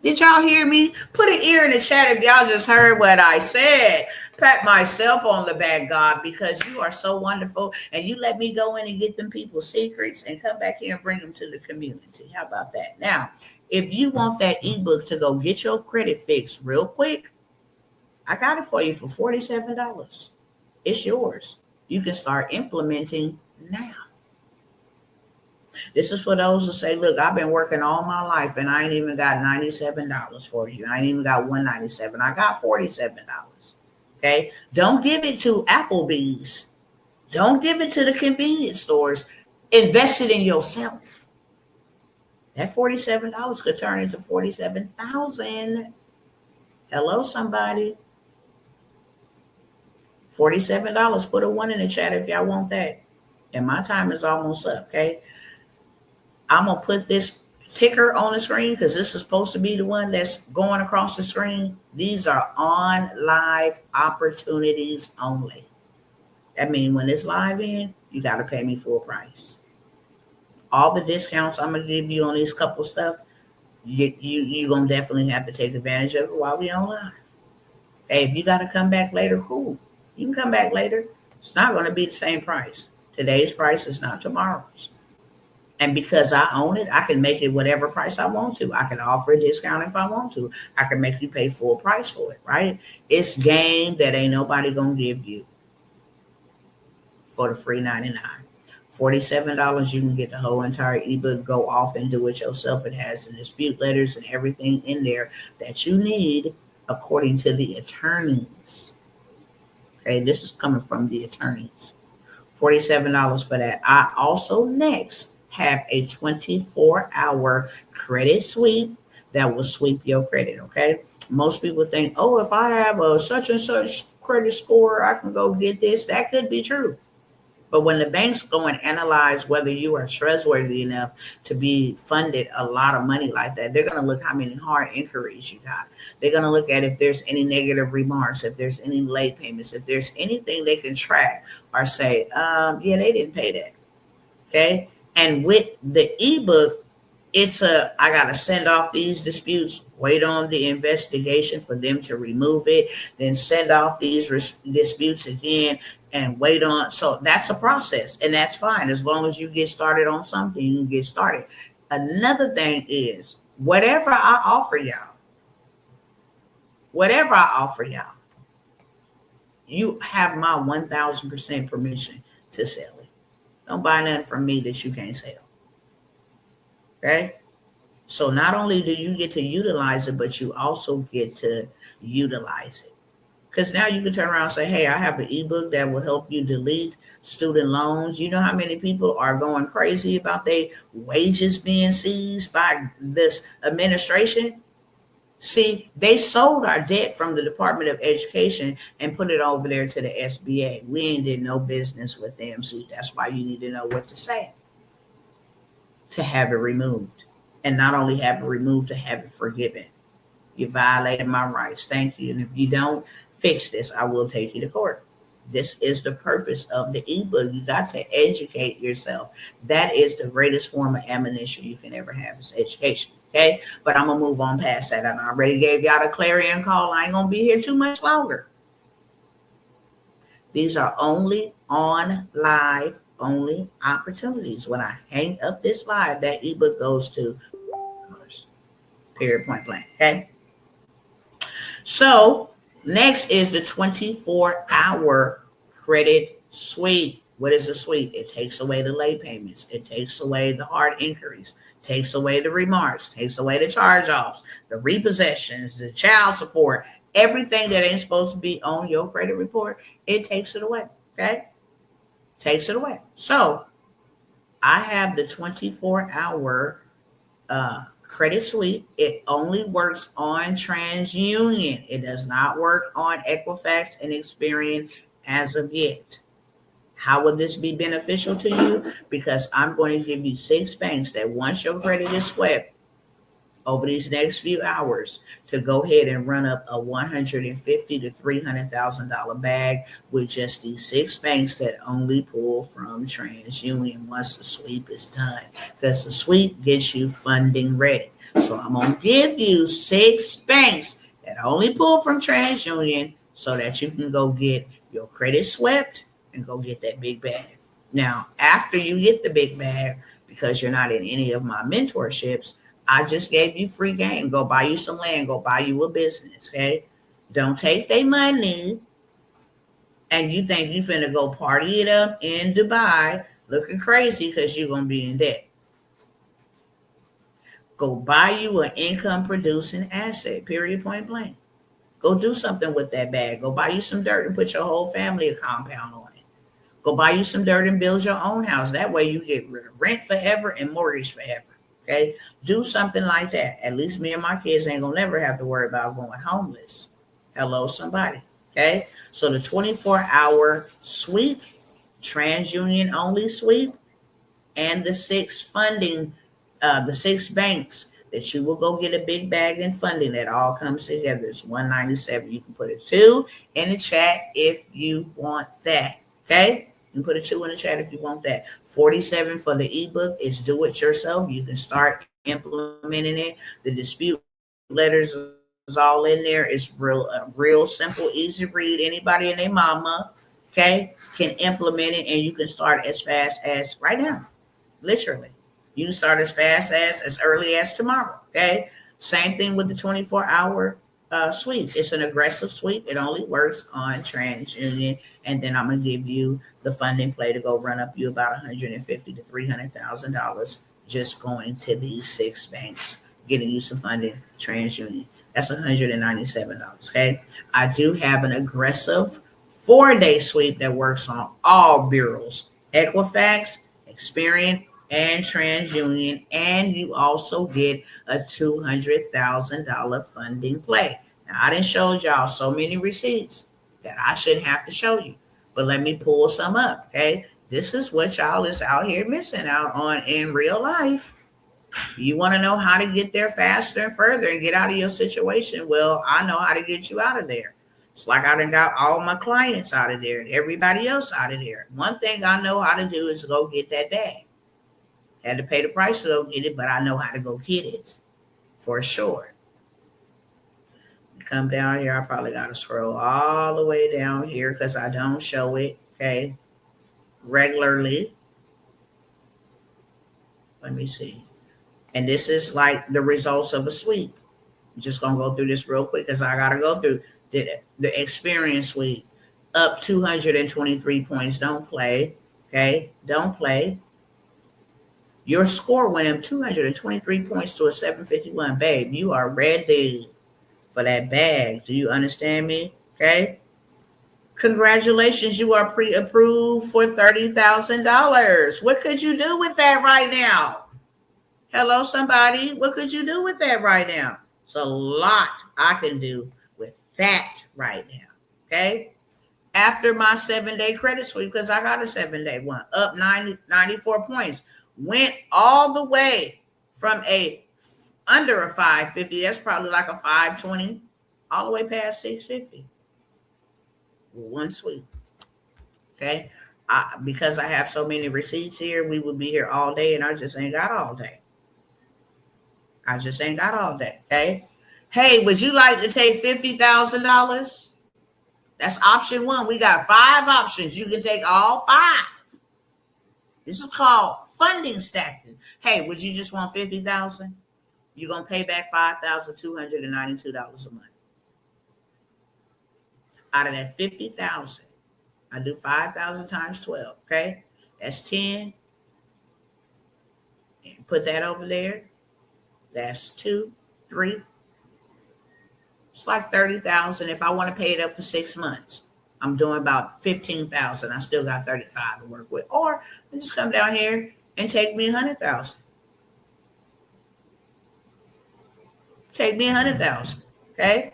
Did y'all hear me? Put an ear in the chat if y'all just heard what I said. Pat myself on the back, God, because you are so wonderful and you let me go in and get them people's secrets and come back here and bring them to the community. How about that? Now, if you want that ebook to go get your credit fixed real quick, I got it for you for $47. It's yours. You can start implementing now. This is for those who say, look, I've been working all my life and I ain't even got $97 for you. I ain't even got $197. I got $47. Okay. Don't give it to Applebee's. Don't give it to the convenience stores. Invest it in yourself. That $47 could turn into $47,000. Hello, somebody. $47. Put a 1 in the chat if y'all want that. And my time is almost up. Okay. I'm going to put this ticker on the screen because this is supposed to be the one that's going across the screen. These are on live opportunities only. That means when it's live in, you got to pay me full price. All the discounts I'm going to give you on these couple stuff, you're going to definitely have to take advantage of it while we're on live. Hey, if you got to come back later, cool. You can come back later. It's not going to be the same price. Today's price is not tomorrow's. And because I own it, I can make it whatever price I want to. I can offer a discount if I want to. I can make you pay full price for it, right? It's game that ain't nobody going to give you for the free $99. $47, you can get the whole entire ebook. Go off and do it yourself. It has the dispute letters and everything in there that you need according to the attorneys. Okay, this is coming from the attorneys. $47 for that. I also next have a 24-hour credit sweep that will sweep your credit, okay? Most people think, oh, if I have a such and such credit score, I can go get this. That could be true. But when the banks go and analyze whether you are trustworthy enough to be funded a lot of money like that, they're going to look how many hard inquiries you got. They're going to look at if there's any negative remarks, if there's any late payments, if there's anything they can track or say, yeah, they didn't pay that, okay? And with the ebook, I got to send off these disputes, wait on the investigation for them to remove it, then send off these disputes again and wait on. So that's a process, and that's fine. As long as you get started on something, you can get started. Another thing is whatever I offer y'all, you have my 1000% permission to sell it. Don't buy nothing from me that you can't sell. Okay? So not only do you get to utilize it, but you also get to utilize it. Because now you can turn around and say, hey, I have an ebook that will help you delete student loans. You know how many people are going crazy about their wages being seized by this administration? See, they sold our debt from the Department of Education and put it over there to the SBA. We ain't did no business with them. See, that's why you need to know what to say to have it removed. And not only have it removed, to have it forgiven. You violated my rights. Thank you. And if you don't fix this, I will take you to court. This is the purpose of the ebook. You got to educate yourself. That is the greatest form of ammunition you can ever have, is education. Okay, but I'm gonna move on past that. I already gave y'all the clarion call. I ain't gonna be here too much longer. These are only on live only opportunities. When I hang up this live, that ebook goes to period, point blank. Okay. So next is the 24-hour credit sweep. What is a sweep? It takes away the late payments. It takes away the hard inquiries, takes away the remarks, takes away the charge-offs, the repossessions, the child support, everything that ain't supposed to be on your credit report. It takes it away. Okay. Takes it away. So I have the 24-hour credit sweep. It only works on TransUnion. It does not work on Equifax and Experian as of yet. How would this be beneficial to you? Because I'm going to give you 6 banks that once your credit is swept over these next few hours, to go ahead and run up a $150,000 to $300,000 bag with just these 6 banks that only pull from TransUnion once the sweep is done. Because the sweep gets you funding ready. So I'm going to give you 6 banks that only pull from TransUnion so that you can go get your credit swept and go get that big bag. Now, after you get the big bag, because you're not in any of my mentorships, I just gave you free game. Go buy you some land. Go buy you a business, okay? Don't take their money and you think you finna go party it up in Dubai looking crazy because you're going to be in debt. Go buy you an income-producing asset, period, point blank. Go do something with that bag. Go buy you some dirt and put your whole family a compound on it. Go buy you some dirt and build your own house. That way you get rid of rent forever and mortgage forever. Okay, do something like that. At least me and my kids ain't gonna never have to worry about going homeless. Hello, somebody. Okay, so the 24-hour sweep, TransUnion only sweep, and the 6 funding, the 6 banks that you will go get a big bag in funding that all comes together. It's $197. You can put a 2 in the chat if you want that. Okay, you can put a 2 in the chat if you want that. $47 for the ebook is do it yourself. You can start implementing it. The dispute letters is all in there. It's real simple, easy read. Anybody and their mama, okay, can implement it, and you can start as fast as right now. Literally. You can start as fast as early as tomorrow. Okay. Same thing with the 24-hour sweep. It's an aggressive sweep. It only works on TransUnion. And then I'm going to give you the funding play to go run up you about $150,000 to $300,000 just going to these 6 banks, getting you some funding, TransUnion. That's $197. Okay. I do have an aggressive 4-day sweep that works on all bureaus, Equifax, Experian, and TransUnion, and you also get a $200,000 funding play. Now, I done showed y'all so many receipts that I shouldn't have to show you, but let me pull some up, okay? This is what y'all is out here missing out on in real life. You want to know how to get there faster and further and get out of your situation? Well, I know how to get you out of there. It's like I done got all my clients out of there and everybody else out of there. One thing I know how to do is go get that bag. Had to pay the price to go get it, but I know how to go get it for sure. Come down here. I probably got to scroll all the way down here because I don't show it, okay, regularly. Let me see. And this is like the results of a sweep. I'm just going to go through this real quick because I got to go through the experience sweep. Up 223 points. Don't play, okay? Don't play. Your score went up 223 points to a 751. Babe, you are ready for that bag. Do you understand me? Okay. Congratulations, you are pre-approved for $30,000. What could you do with that right now? Hello, somebody. What could you do with that right now? It's a lot I can do with that right now. Okay. After my 7-day credit sweep, because I got a 7-day one, up 94 points, went all the way from a under a 550, that's probably like a 520, all the way past 650. One sweep. Okay. Because I have so many receipts here, we would be here all day, and I just ain't got all day. Okay. Hey, would you like to take $50,000? That's option one. We got 5 options. You can take all 5. This is called funding stacking. Hey, would you just want $50,000? You're gonna pay back $5,292 a month. Out of that $50,000, I do 5,000 times 12. Okay, that's 10. And put that over there. That's 2, 3. It's like 30,000. If I want to pay it up for 6 months, I'm doing about 15,000. I still got 35 to work with. Or I just come down here and take me 100,000. Take me 100,000. Okay.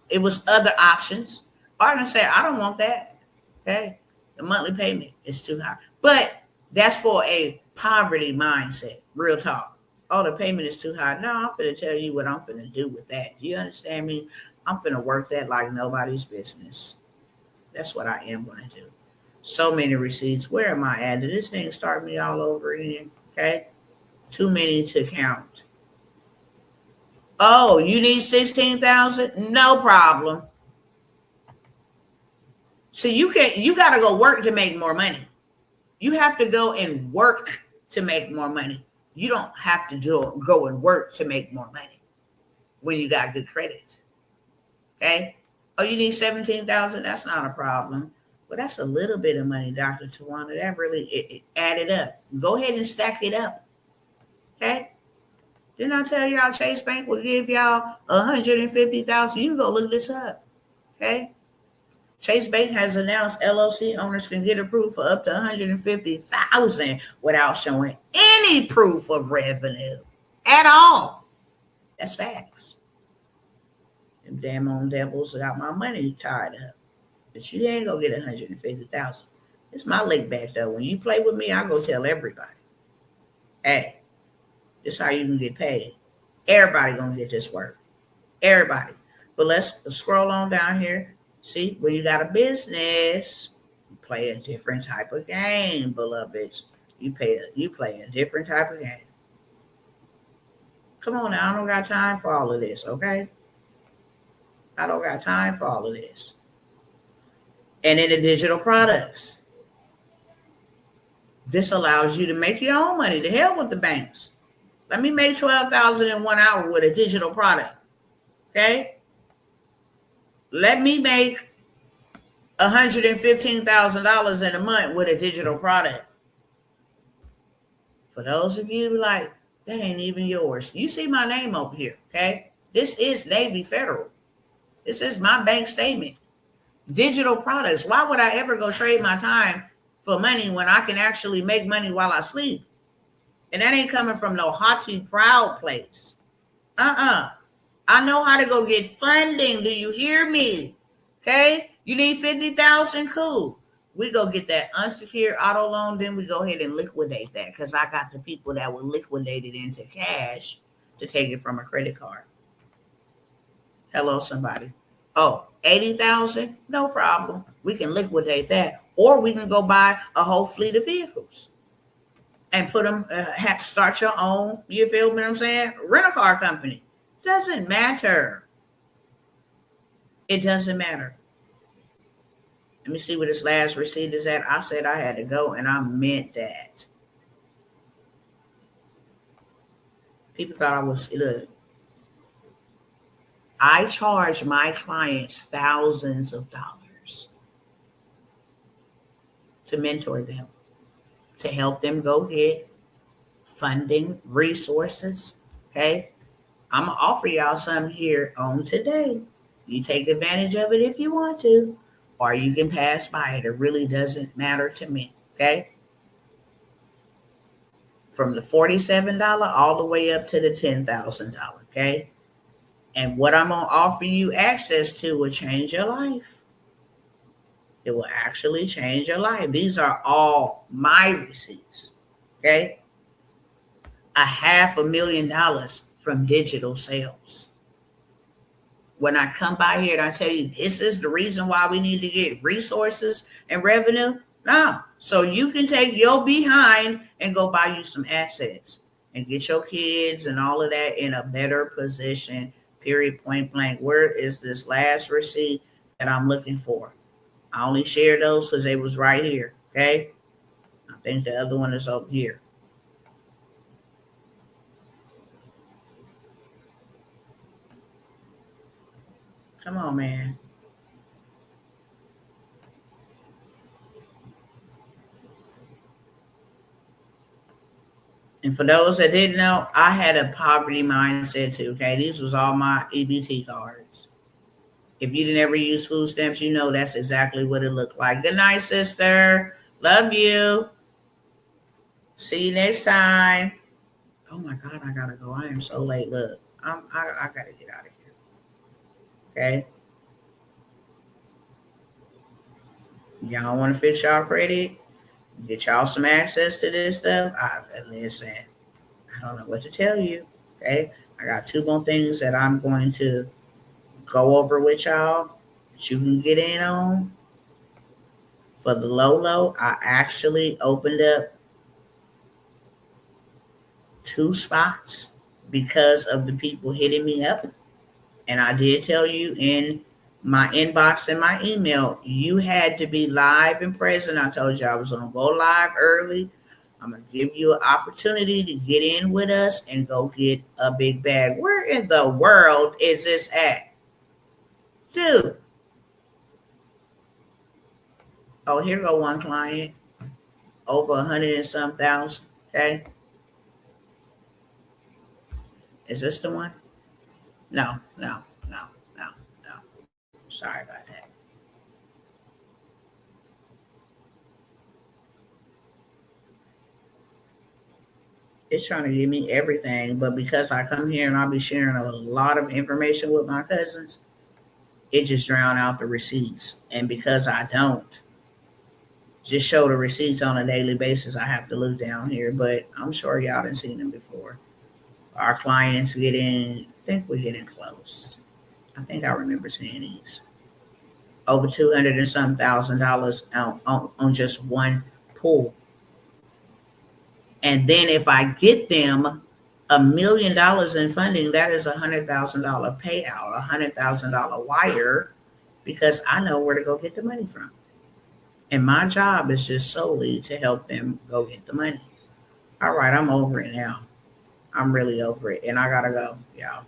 It was other options. Or I can say, I don't want that. Okay. The monthly payment is too high. But that's for a poverty mindset. Real talk. Oh, the payment is too high. No, I'm going to tell you what I'm going to do with that. Do you understand me? I'm going to work that like nobody's business. That's what I am going to do. So many receipts. Where am I at? Did this thing start me all over again? Okay. Too many to count. Oh, you need 16,000? No problem. So you got to go work to make more money. You have to go and work to make more money. You don't have to go and work to make more money when you got good credit. Okay. Oh, you need 17,000? That's not a problem. Well, that's a little bit of money, Dr. Tawana. That really it added up. Go ahead and stack it up. Okay. Didn't I tell y'all Chase Bank will give y'all 150,000? You can go look this up. Okay. Chase Bank has announced LLC owners can get approved for up to 150,000 without showing any proof of revenue at all. That's facts. Them damn old devils got my money tied up. But you ain't gonna get 150,000. It's my lick back though. When you play with me, I go tell everybody. Hey, this is how you can get paid. Everybody gonna get this work. Everybody. But let's scroll on down here. See, when you got a business, you play a different type of game, beloveds. You play a different type of game. Come on now, I don't got time for all of this, okay? I don't got time for all of this. And in the digital products, this allows you to make your own money. To hell with the banks. Let me make $12,000 in 1 hour with a digital product, okay? Let me make $115,000 in a month with a digital product. For those of you who like, that ain't even yours. You see my name over here, okay? This is Navy Federal. This is my bank statement. Digital products. Why would I ever go trade my time for money when I can actually make money while I sleep? And that ain't coming from no haughty, proud place. I know how to go get funding. Do you hear me? Okay. You need 50,000. Cool. We go get that unsecured auto loan. Then we go ahead and liquidate that because I got the people that will liquidate it into cash to take it from a credit card. Hello, somebody. Oh, 80,000? No problem. We can liquidate that. Or we can go buy a whole fleet of vehicles and put them, have to start your own, you feel me what I'm saying? Rent-a-car company. Doesn't matter. It doesn't matter. Let me see where this last receipt is at. I said I had to go, and I meant that. People thought I was, look, I charge my clients thousands of dollars to mentor them, to help them go get funding, resources, okay? I'm going to offer y'all some here on today. You take advantage of it if you want to, or you can pass by it. It really doesn't matter to me. Okay. From the $47 all the way up to the $10,000. Okay. And what I'm going to offer you access to will change your life. It will actually change your life. These are all my receipts. Okay. $500,000 from digital sales. When I come by here and I tell you this is the reason why we need to get resources and revenue, no. So you can take your behind and go buy you some assets and get your kids and all of that in a better position, period, point blank. Where is this last receipt that I'm looking for? I only shared those because they was right here, okay? I think the other one is over here. Come on, man. And for those that didn't know, I had a poverty mindset too, okay? These was all my EBT cards. If you didn't ever use food stamps, you know that's exactly what it looked like. Good night, sister. Love you. See you next time. Oh my God, I gotta go. I am so late. Look, I gotta get out of here. Okay. Y'all want to fix y'all credit? Get y'all some access to this stuff? Listen, I don't know what to tell you. Okay. I got two more things that I'm going to go over with y'all that you can get in on. For the low, I actually opened up 2 spots because of the people hitting me up. And I did tell you in my inbox and my email, you had to be live and present. I told you I was going to go live early. I'm going to give you an opportunity to get in with us and go get a big bag. Where in the world is this at? Dude. Oh, here go one client. Over 100 and some thousand. Okay. Is this the one? No. Sorry about that. It's trying to give me everything, but because I come here and I'll be sharing a lot of information with my cousins, it just drowned out the receipts. And because I don't just show the receipts on a daily basis, I have to look down here, but I'm sure y'all done seen them before. Our clients I think we're getting close. I think I remember seeing these. Over 200 and some $1,000 on just one pull. And then if I get them $1 million in funding, that is $100,000 payout, $100,000 wire, because I know where to go get the money from. And my job is just solely to help them go get the money. All right, I'm over it now. I'm really over it. And I got to go, y'all.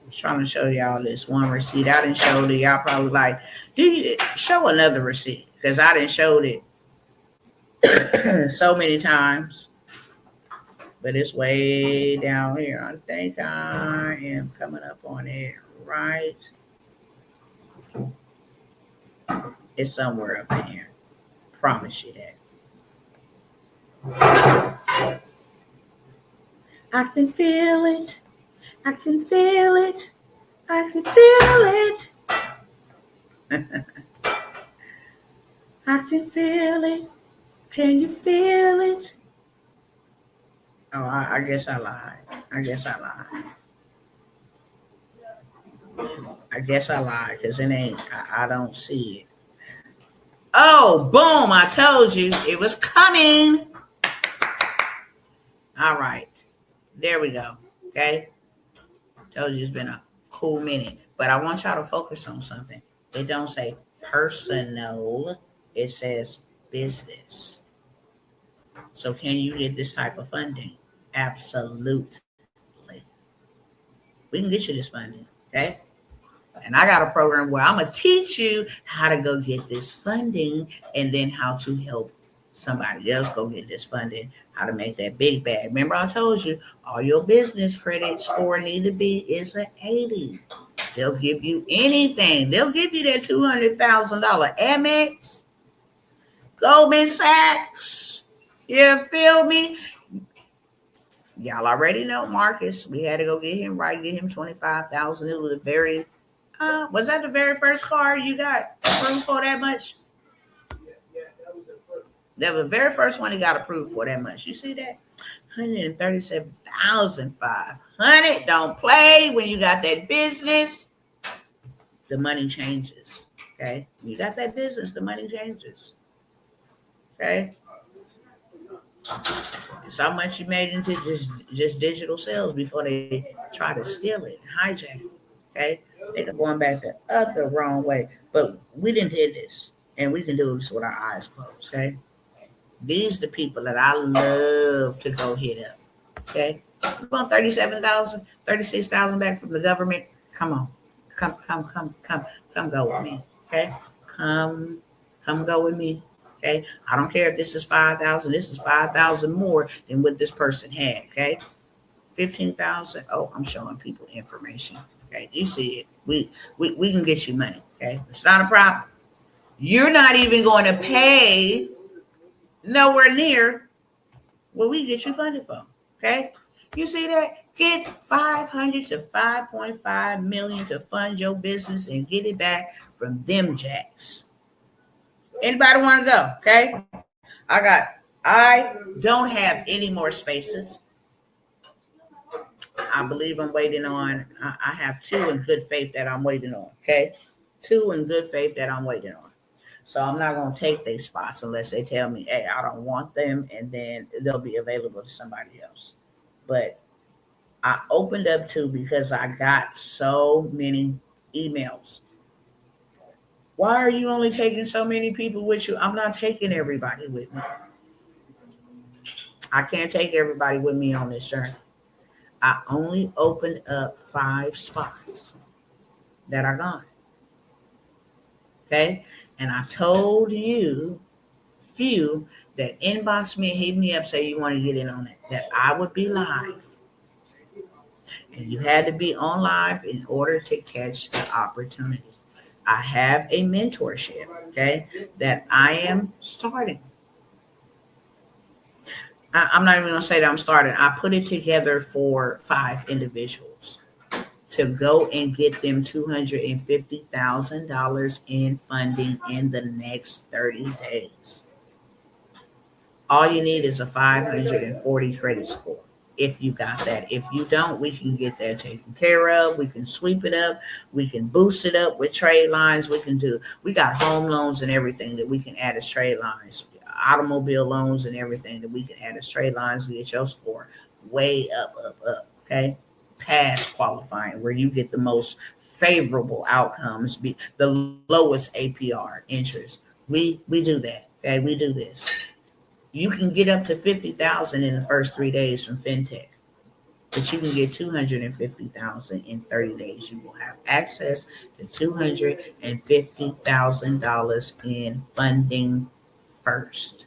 I'm trying to show y'all this one receipt. I didn't show it. Y'all probably like, do you show another receipt? Because I didn't show it so many times. But it's way down here. I think I am coming up on it right. It's somewhere up in here. Promise you that. I can feel it. I can feel it. I can feel it. I can feel it. Can you feel it? Oh, I guess I lied. I guess I lied because it ain't, I don't see it. Oh, boom. I told you it was coming. All right. There we go. Okay. Told you it's been a cool minute, but I want y'all to focus on something. It don't say personal. It says business. So can you get this type of funding? Absolutely. We can get you this funding. Okay. And I got a program where I'm going to teach you how to go get this funding and then how to help somebody else go get this funding, how to make that big bag. Remember I told you all your business credit score need to be is an 80. They'll give you anything. They'll give you that $200,000 Amex, Goldman Sachs. You feel me? Y'all already know Marcus. We had to go get him right, get him 25,000. It was a very was that the very first car you got approved for that much? That was the very first one he got approved for that much. You see that? 137,500. Don't play when you got that business. The money changes. Okay? You got that business, the money changes. Okay? It's how much you made into just digital sales before they try to steal it, hijack it. Okay? They're going back the other wrong way. But we didn't do this. And we can do this with our eyes closed. Okay? These are the people that I love to go hit up. Okay? You want 37,000, 36,000 back from the government? Come on. Come go with me. Okay? Come go with me. Okay? I don't care if this is 5,000. This is 5,000 more than what this person had. Okay? 15,000. Oh, I'm showing people information. Okay? You see it. We can get you money. Okay? It's not a problem. You're not even going to pay nowhere near what we get you funded for. Okay? You see that? Get 500 to 5.5 million to fund your business and get it back from them jacks. Anybody want to go? Okay. I don't have any more spaces. I believe I'm waiting on. I have 2 in good faith that I'm waiting on. Okay. 2 in good faith that I'm waiting on. So I'm not going to take their spots unless they tell me, hey, I don't want them. And then they'll be available to somebody else. But I opened up 2 because I got so many emails. Why are you only taking so many people with you? I'm not taking everybody with me. I can't take everybody with me on this journey. I only opened up 5 spots that are gone. Okay? And I told you, few that inbox me and hit me up, say you want to get in on it, that I would be live. And you had to be on live in order to catch the opportunity. I have a mentorship, okay, that I am starting. I'm not even going to say that I'm starting. I put it together for 5 individuals to go and get them $250,000 in funding in the next 30 days. All you need is a 540 credit score. If you got that. If you don't, we can get that taken care of. We can sweep it up. We can boost it up with trade lines. We got home loans and everything that we can add as trade lines. Automobile loans and everything that we can add as trade lines to get your score way up. Okay? Past qualifying, where you get the most favorable outcomes, be the lowest APR interest. We do that. Okay? We do this. You can get up to 50,000 in the first 3 days from FinTech, but you can get 250,000 in 30 days. You will have access to $250,000 in funding first.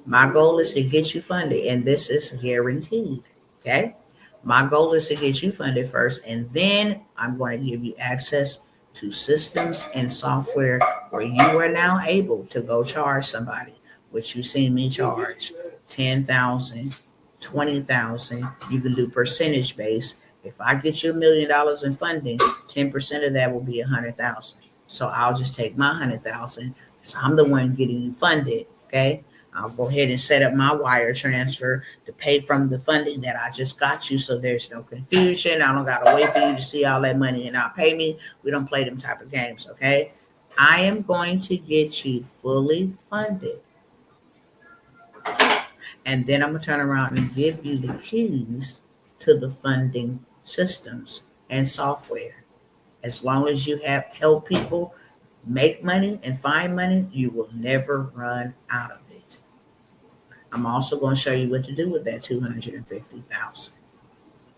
My goal is to get you funded, and this is guaranteed. Okay, my goal is to get you funded first, and then I'm going to give you access to systems and software where you are now able to go charge somebody, which you've seen me charge 10,000, 20,000. You can do percentage based. If I get you $1 million in funding, 10% of that will be 100,000. So I'll just take my 100,000. So I'm the one getting you funded. Okay. I'll go ahead and set up my wire transfer to pay from the funding that I just got you, so there's no confusion. I don't got to wait for you to see all that money and not pay me. We don't play them type of games, okay? I am going to get you fully funded. And then I'm going to turn around and give you the keys to the funding systems and software. As long as you have help people make money and find money, you will never run out of it. I'm also going to show you what to do with that $250,000,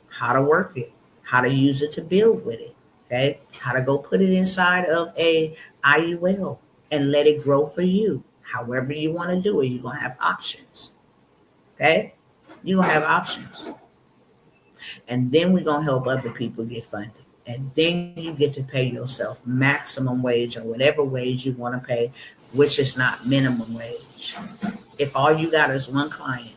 how to work it, how to use it to build with it, okay? How to go put it inside of a IUL and let it grow for you, However you want to do it, you're going to have options. Okay? You're going to have options. And then we're going to help other people get funded. And then you get to pay yourself maximum wage or whatever wage you want to pay, which is not minimum wage. If all you got is one client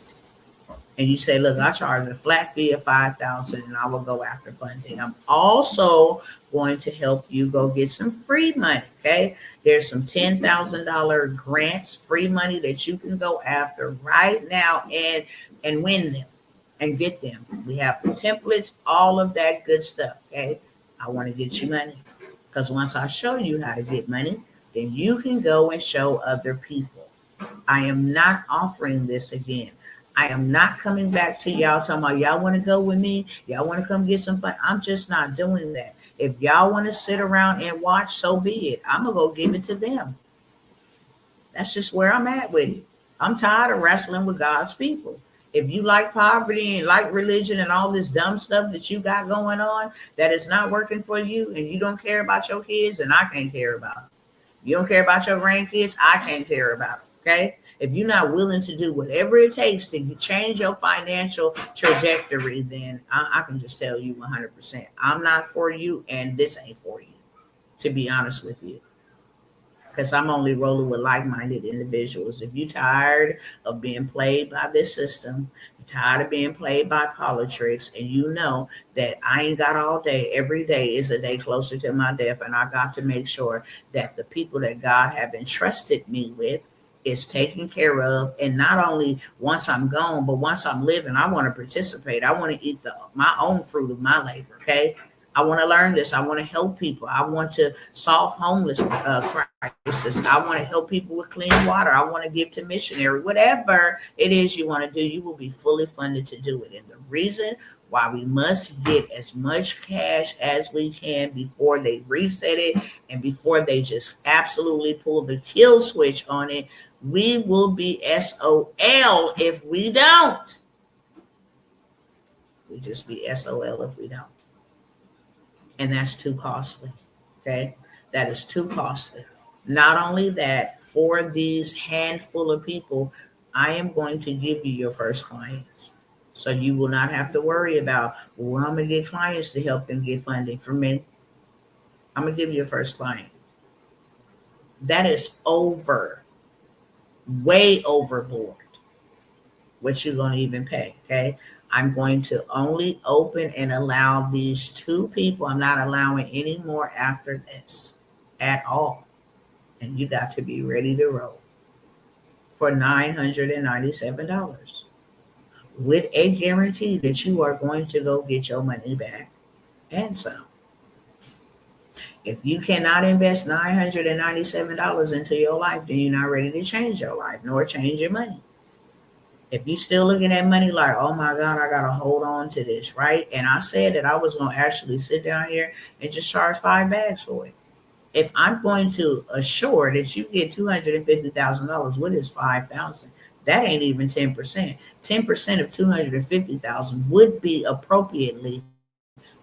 and you say, look, I charge a flat fee of $5,000 and I will go after funding. I'm also going to help you go get some free money. Okay. There's some $10,000 grants, free money that you can go after right now and win them and get them. We have templates, all of that good stuff. Okay. I want to get you money because once I show you how to get money, then you can go and show other people. I am not offering this again. I am not coming back to y'all talking about y'all want to go with me. Y'all want to come get some fun. I'm just not doing that. If y'all want to sit around and watch, so be it. I'm going to go give it to them. That's just where I'm at with it. I'm tired of wrestling with God's people. If you like poverty and like religion and all this dumb stuff that you got going on that is not working for you and you don't care about your kids, and I can't care about it. You don't care about your grandkids, I can't care about it. Okay? If you're not willing to do whatever it takes to change your financial trajectory, then I can just tell you 100%, I'm not for you and this ain't for you, to be honest with you. Because I'm only rolling with like-minded individuals. If you're tired of being played by this system, you're tired of being played by politics, and you know that I ain't got all day, every day is a day closer to my death, and I got to make sure that the people that God have entrusted me with is taken care of. And not only once I'm gone, but once I'm living, I want to participate. I want to eat my own fruit of my labor, okay? I want to learn this. I want to help people. I want to solve homeless crisis. I want to help people with clean water. I want to give to missionary. Whatever it is you want to do, you will be fully funded to do it. And the reason why we must get as much cash as we can before they reset it and before they just absolutely pull the kill switch on it, we will be SOL if we don't. We just be SOL if we don't. And that's too costly. Okay. That is too costly. Not only that, for these handful of people, I am going to give you your first clients. So you will not have to worry about, well, I'm going to get clients to help them get funding from me. I'm going to give you your first client. That is way overboard what you're going to even pay. Okay. I'm going to only open and allow these two people. I'm not allowing any more after this at all. And you got to be ready to roll for $997 with a guarantee that you are going to go get your money back and some. If you cannot invest $997 into your life, then you're not ready to change your life nor change your money. If you're still looking at money like, oh my God, I got to hold on to this, right? And I said that I was going to actually sit down here and just charge 5 bags for it. If I'm going to assure that you get $250,000, what is 5,000? That ain't even 10%. 10% of $250,000 would be appropriately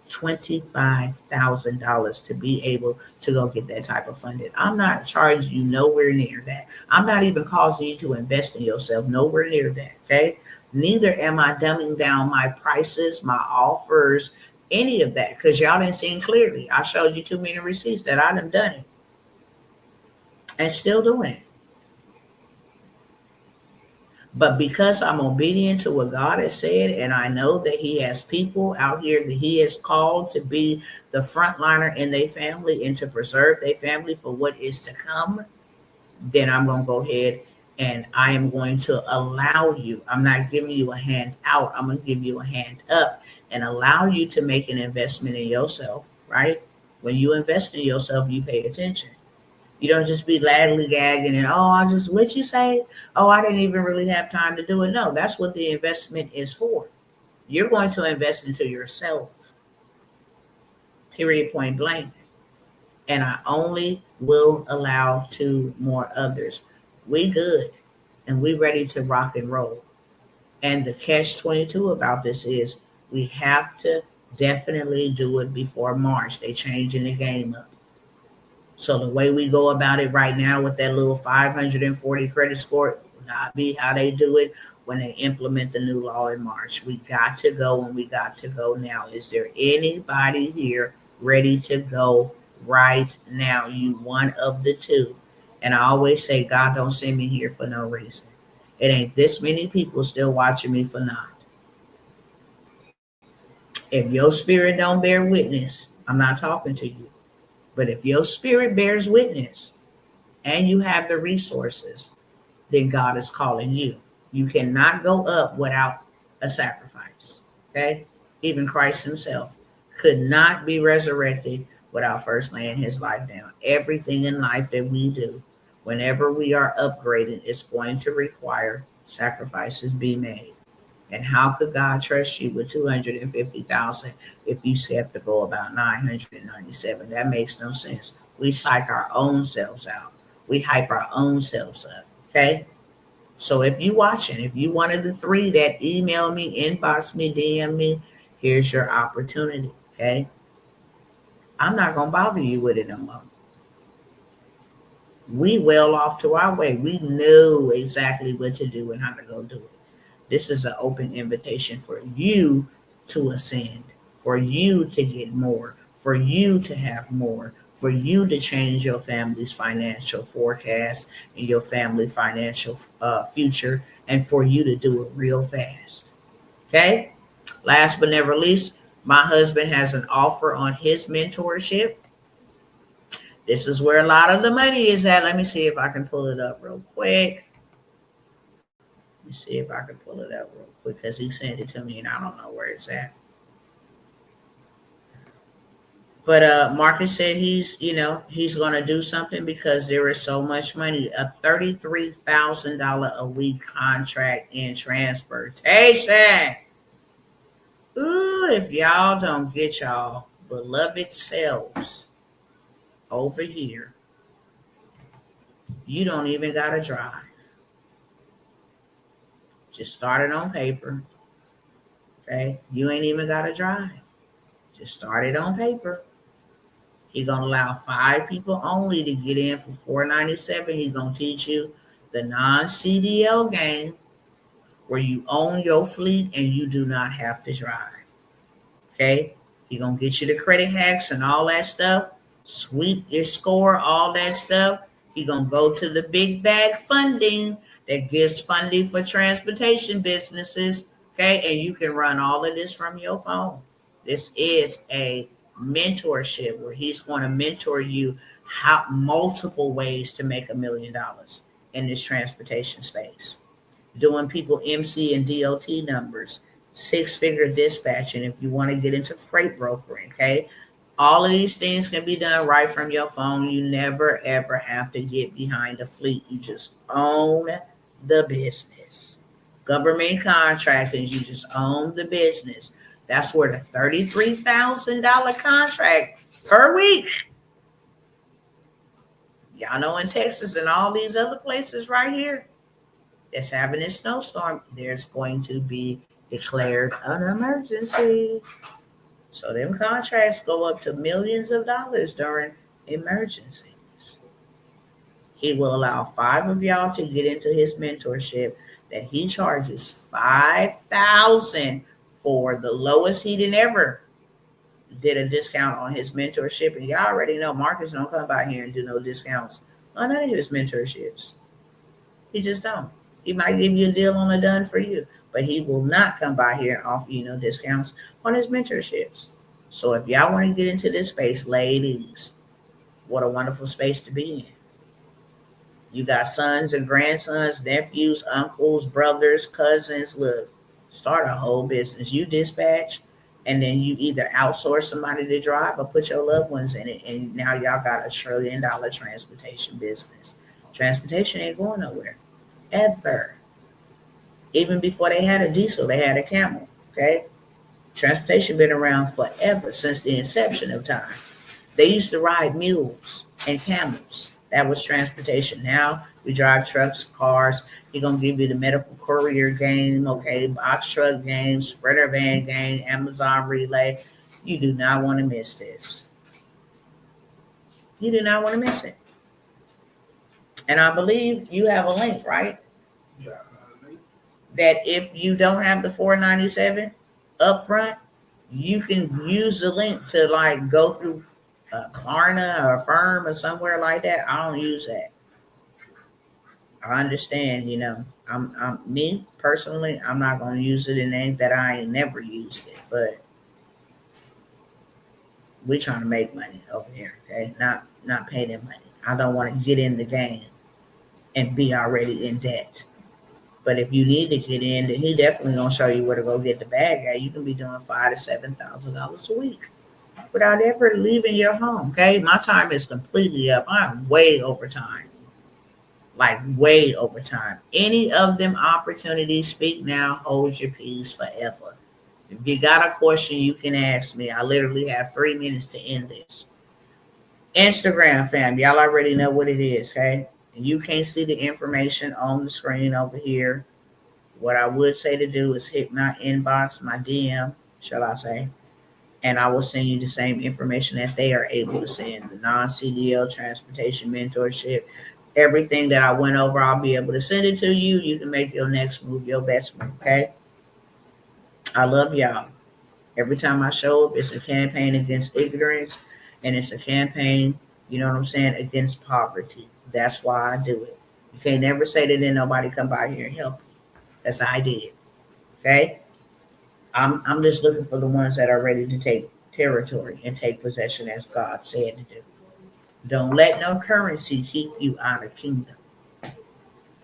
$25,000 to be able to go get that type of funding. I'm not charging you nowhere near that. I'm not even causing you to invest in yourself nowhere near that. Okay. Neither am I dumbing down my prices, my offers, any of that, because y'all didn't see clearly. I showed you too many receipts that I done it and still doing it. But because I'm obedient to what God has said, and I know that He has people out here that He has called to be the frontliner in their family and to preserve their family for what is to come, then I'm going to go ahead and I am going to allow you. I'm not giving you a hand out. I'm going to give you a hand up and allow you to make an investment in yourself, right? When you invest in yourself, you pay attention. You don't just be lagging gagging and, what you say? Oh, I didn't even really have time to do it. No, that's what the investment is for. You're going to invest into yourself, period, point blank. And I only will allow 2 more others. We good and we ready to rock and roll. And the catch-22 about this is we have to definitely do it before March. They changing the game up. So the way we go about it right now with that little 540 credit score will not be how they do it when they implement the new law in March. We got to go, and we got to go now. Is there anybody here ready to go right now? You one of the two. And I always say, God don't send me here for no reason. It ain't this many people still watching me for naught. If your spirit don't bear witness, I'm not talking to you. But if your spirit bears witness and you have the resources, then God is calling you. You cannot go up without a sacrifice. Okay? Even Christ himself could not be resurrected without first laying his life down. Everything in life that we do, whenever we are upgrading, it's going to require sacrifices be made. And how could God trust you with 250,000 if you skeptical about 997? That makes no sense. We psych our own selves out. We hype our own selves up. Okay? So if you watching, if you one of the three that email me, inbox me, DM me, here's your opportunity. Okay? I'm not gonna bother you with it no more. We well off to our way. We know exactly what to do and how to go do it. This is an open invitation for you to ascend, for you to get more, for you to have more, for you to change your family's financial forecast and your family financial future, and for you to do it real fast. Okay? Last but never least, my husband has an offer on his mentorship. This is where a lot of the money is at. Let me see if I can pull it up real quick. Let me see if I can pull it up real quick because he sent it to me and I don't know where it's at. But Marcus said he's going to do something because there is so much money. A $33,000 a week contract in transportation. Ooh, if y'all don't get y'all beloved selves over here, you don't even got to drive. Just start it on paper. Okay? You ain't even got to drive. Just start it on paper. He's going to allow 5 people only to get in for $497. He's going to teach you the non-CDL game where you own your fleet and you do not have to drive. Okay? He's going to get you the credit hacks and all that stuff. Sweep your score, all that stuff. He's going to go to the big bag funding that gives funding for transportation businesses. Okay? And you can run all of this from your phone. This is a mentorship where he's going to mentor you how multiple ways to make $1 million in this transportation space. Doing people MC and DOT numbers, 6-figure dispatching if you want to get into freight brokering, okay? All of these things can be done right from your phone. You never, ever have to get behind a fleet. You just own the business. Government contractors, you just own the business. That's where the $33,000 contract per week. Y'all know in Texas and all these other places right here that's having a snowstorm, there's going to be declared an emergency. So them contracts go up to millions of dollars during emergencies. He will allow 5 of y'all to get into his mentorship that he charges $5,000 for. The lowest he did ever did a discount on his mentorship. And y'all already know Marcus don't come by here and do no discounts on none of his mentorships. He just don't. He might give you a deal on a done for you, but he will not come by here and offer you no discounts on his mentorships. So if y'all want to get into this space, ladies, what a wonderful space to be in. You got sons and grandsons, nephews, uncles, brothers, cousins. Look, start a whole business. You dispatch, and then you either outsource somebody to drive or put your loved ones in it. And now y'all got $1 trillion transportation business. Transportation ain't going nowhere. Ever. Even before they had a diesel, they had a camel. Okay? Transportation been around forever, since the inception of time. They used to ride mules and camels. That was transportation. Now we drive trucks, cars. He's going to give you the medical courier game, okay, box truck game, spreader van game, Amazon relay. You do not want to miss this. You do not want to miss it. And I believe you have a link, right? Yeah. That if you don't have the 497 up front, you can use the link to like go through Klarna or Firm or somewhere like that. I don't use that. I understand, I'm me personally. I'm not gonna use it in name that I ain't never used it, but we trying to make money over here, okay? Not pay them money. I don't want to get in the game and be already in debt. But if you need to get in, then he definitely gonna show you where to go get the bag at. You can be doing $5,000 to $7,000 a week without ever leaving your home. Okay, my time is completely up. I'm way over time, like way over time. Any of them opportunities, speak now, hold your peace forever. If you got a question, you can ask me. I literally have 3 minutes to end this. Instagram fam, y'all already know what it is, okay? And you can't see the information on the screen over here. What I would say to do is hit my inbox, my DM, shall I say, and I will send you the same information that they are able to send. The non-CDL transportation mentorship, everything that I went over, I'll be able to send it to you. You can make your next move, your best move, okay? I love y'all. Every time I show up, it's a campaign against ignorance, and it's a campaign, you know what I'm saying, against poverty. That's why I do it. You can't never say that then nobody come by here and help you. That's how I did. Okay? I'm just looking for the ones that are ready to take territory and take possession as God said to do. Don't let no currency keep you out of kingdom.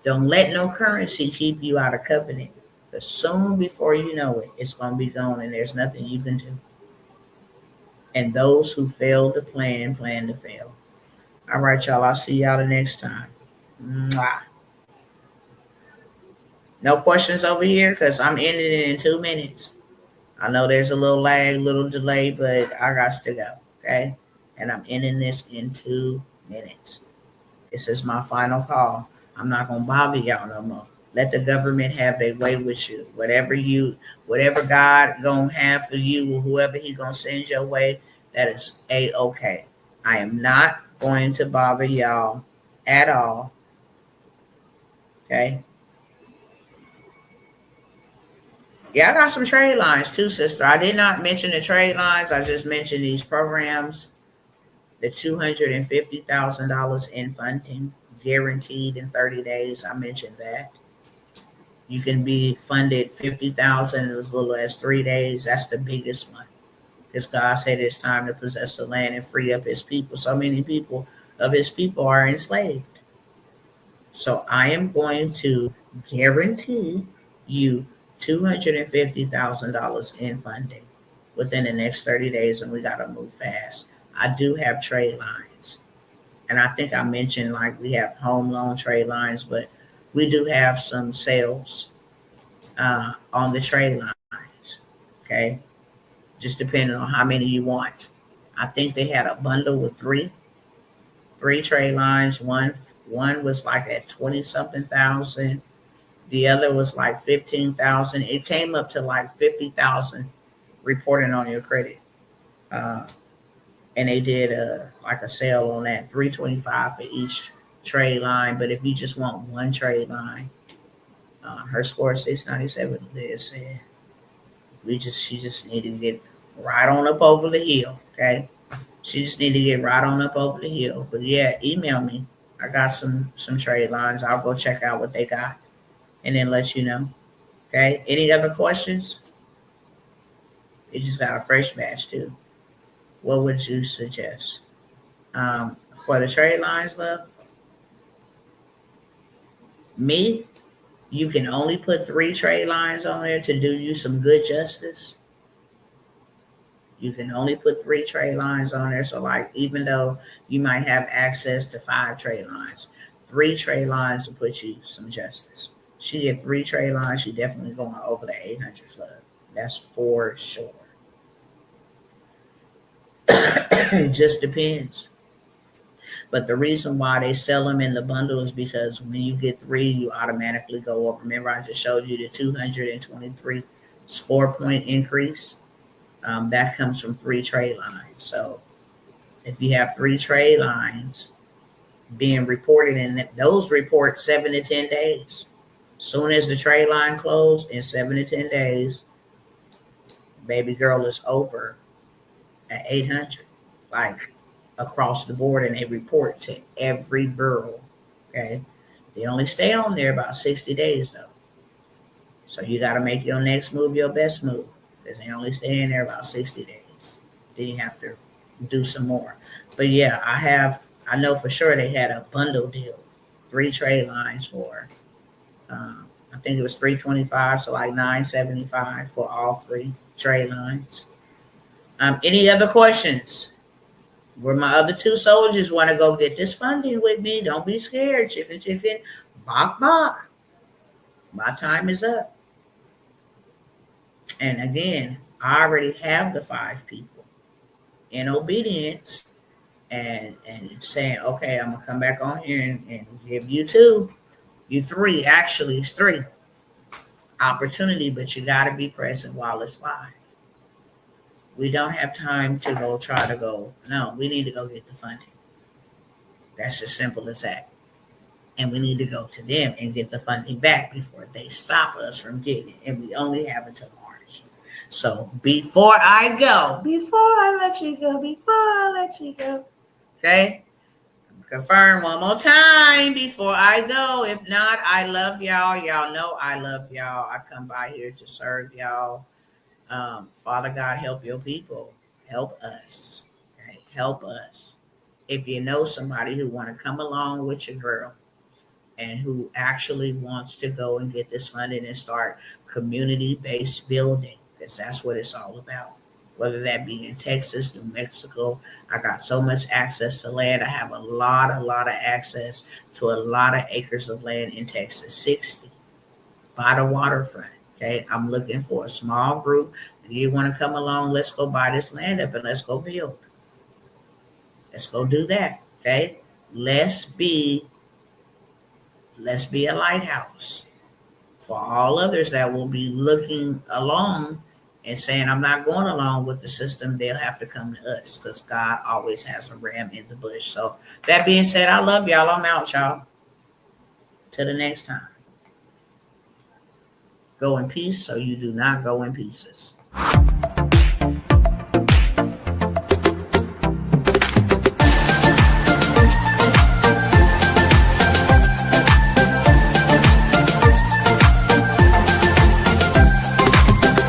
Don't let no currency keep you out of covenant. Because soon before you know it, it's going to be gone and there's nothing you can do. And those who fail to plan to fail. All right, y'all. I'll see y'all the next time. Mwah. No questions over here because I'm ending it in 2 minutes. I know there's a little lag, little delay, but I got to go. Okay. And I'm ending this in 2 minutes. This is my final call. I'm not going to bother y'all no more. Let the government have their way with you. Whatever God going to have for you or whoever he going to send your way, that is A-okay. I am not going to bother y'all at all. Okay. Yeah, I got some trade lines too, sister. I did not mention the trade lines. I just mentioned these programs, the $250,000 in funding guaranteed in 30 days. I mentioned that. You can be funded 50,000 in as little as 3 days. That's the biggest one. Because God said it's time to possess the land and free up his people. So many people of his people are enslaved. So I am going to guarantee you $250,000 in funding within the next 30 days, and we got to move fast. I do have trade lines. And I think I mentioned like we have home loan trade lines, but we do have some sales on the trade lines. Okay. Just depending on how many you want. I think they had a bundle with three trade lines. One was like at 20 something thousand. The other was like 15,000. It came up to like 50,000 reporting on your credit. Uh, and they did like a sale on that, 325 for each trade line. But if you just want one trade line, her score is 697. Liz said she just needed to get right on up over the hill. Okay, she just needed to get right on up over the hill. But yeah, email me. I got some trade lines. I'll go check out what they got and then let you know. Okay. Any other questions? You just got a fresh batch too. What would you suggest? For the trade lines, love, me, you can only put 3 trade lines on there to do you some good justice. You can only put 3 trade lines on there. So, like, even though you might have access to 5 trade lines, 3 trade lines will put you some justice. She did 3 trade lines. She definitely going over the 800 club. That's for sure. It just depends. But the reason why they sell them in the bundle is because when you get 3, you automatically go up. Remember, I just showed you the 223 score point increase. That comes from 3 trade lines. So If you have 3 trade lines being reported, and those report 7 to 10 days. Soon as the trade line closed, in 7 to 10 days, baby girl is over at 800, like across the board, and they report to every girl. Okay, they only stay on there about 60 days though, so you got to make your next move your best move, because they only stay in there about 60 days. Then you have to do some more. But yeah, I know for sure they had a bundle deal, 3 trade lines for I think it was 325, so like 975 for all 3 trade lines. Any other questions? Where my other 2 soldiers want to go get this funding with me? Don't be scared. Chicken, chicken, bok, bok. My time is up. And again, I already have the 5 people in obedience and saying, okay, I'm gonna come back on here and give you 2, you 3. Actually, it's 3 opportunity, but you got to be present while it's live. We don't have time to go try to go. No, we need to go get the funding. That's as simple as that. And we need to go to them and get the funding back before they stop us from getting it. And we only have until March. So before I let you go, okay? Confirm one more time before I go. If not, I love y'all. Y'all know I love y'all. I come by here to serve y'all. Father God, help your people. Help us. Okay? Help us. If you know somebody who want to come along with your girl and who actually wants to go and get this funding and start community-based building, because that's what it's all about. Whether that be in Texas, New Mexico, I got so much access to land. I have a lot of access to a lot of acres of land in Texas, 60 by the waterfront. Okay, I'm looking for a small group. If you want to come along, let's go buy this land up and let's go build. Let's go do that. Okay, let's be a lighthouse for all others that will be looking along and saying, I'm not going along with the system. They'll have to come to us, because God always has a ram in the bush. So that being said, I love y'all. I'm out, y'all. Till the next time. Go in peace so you do not go in pieces.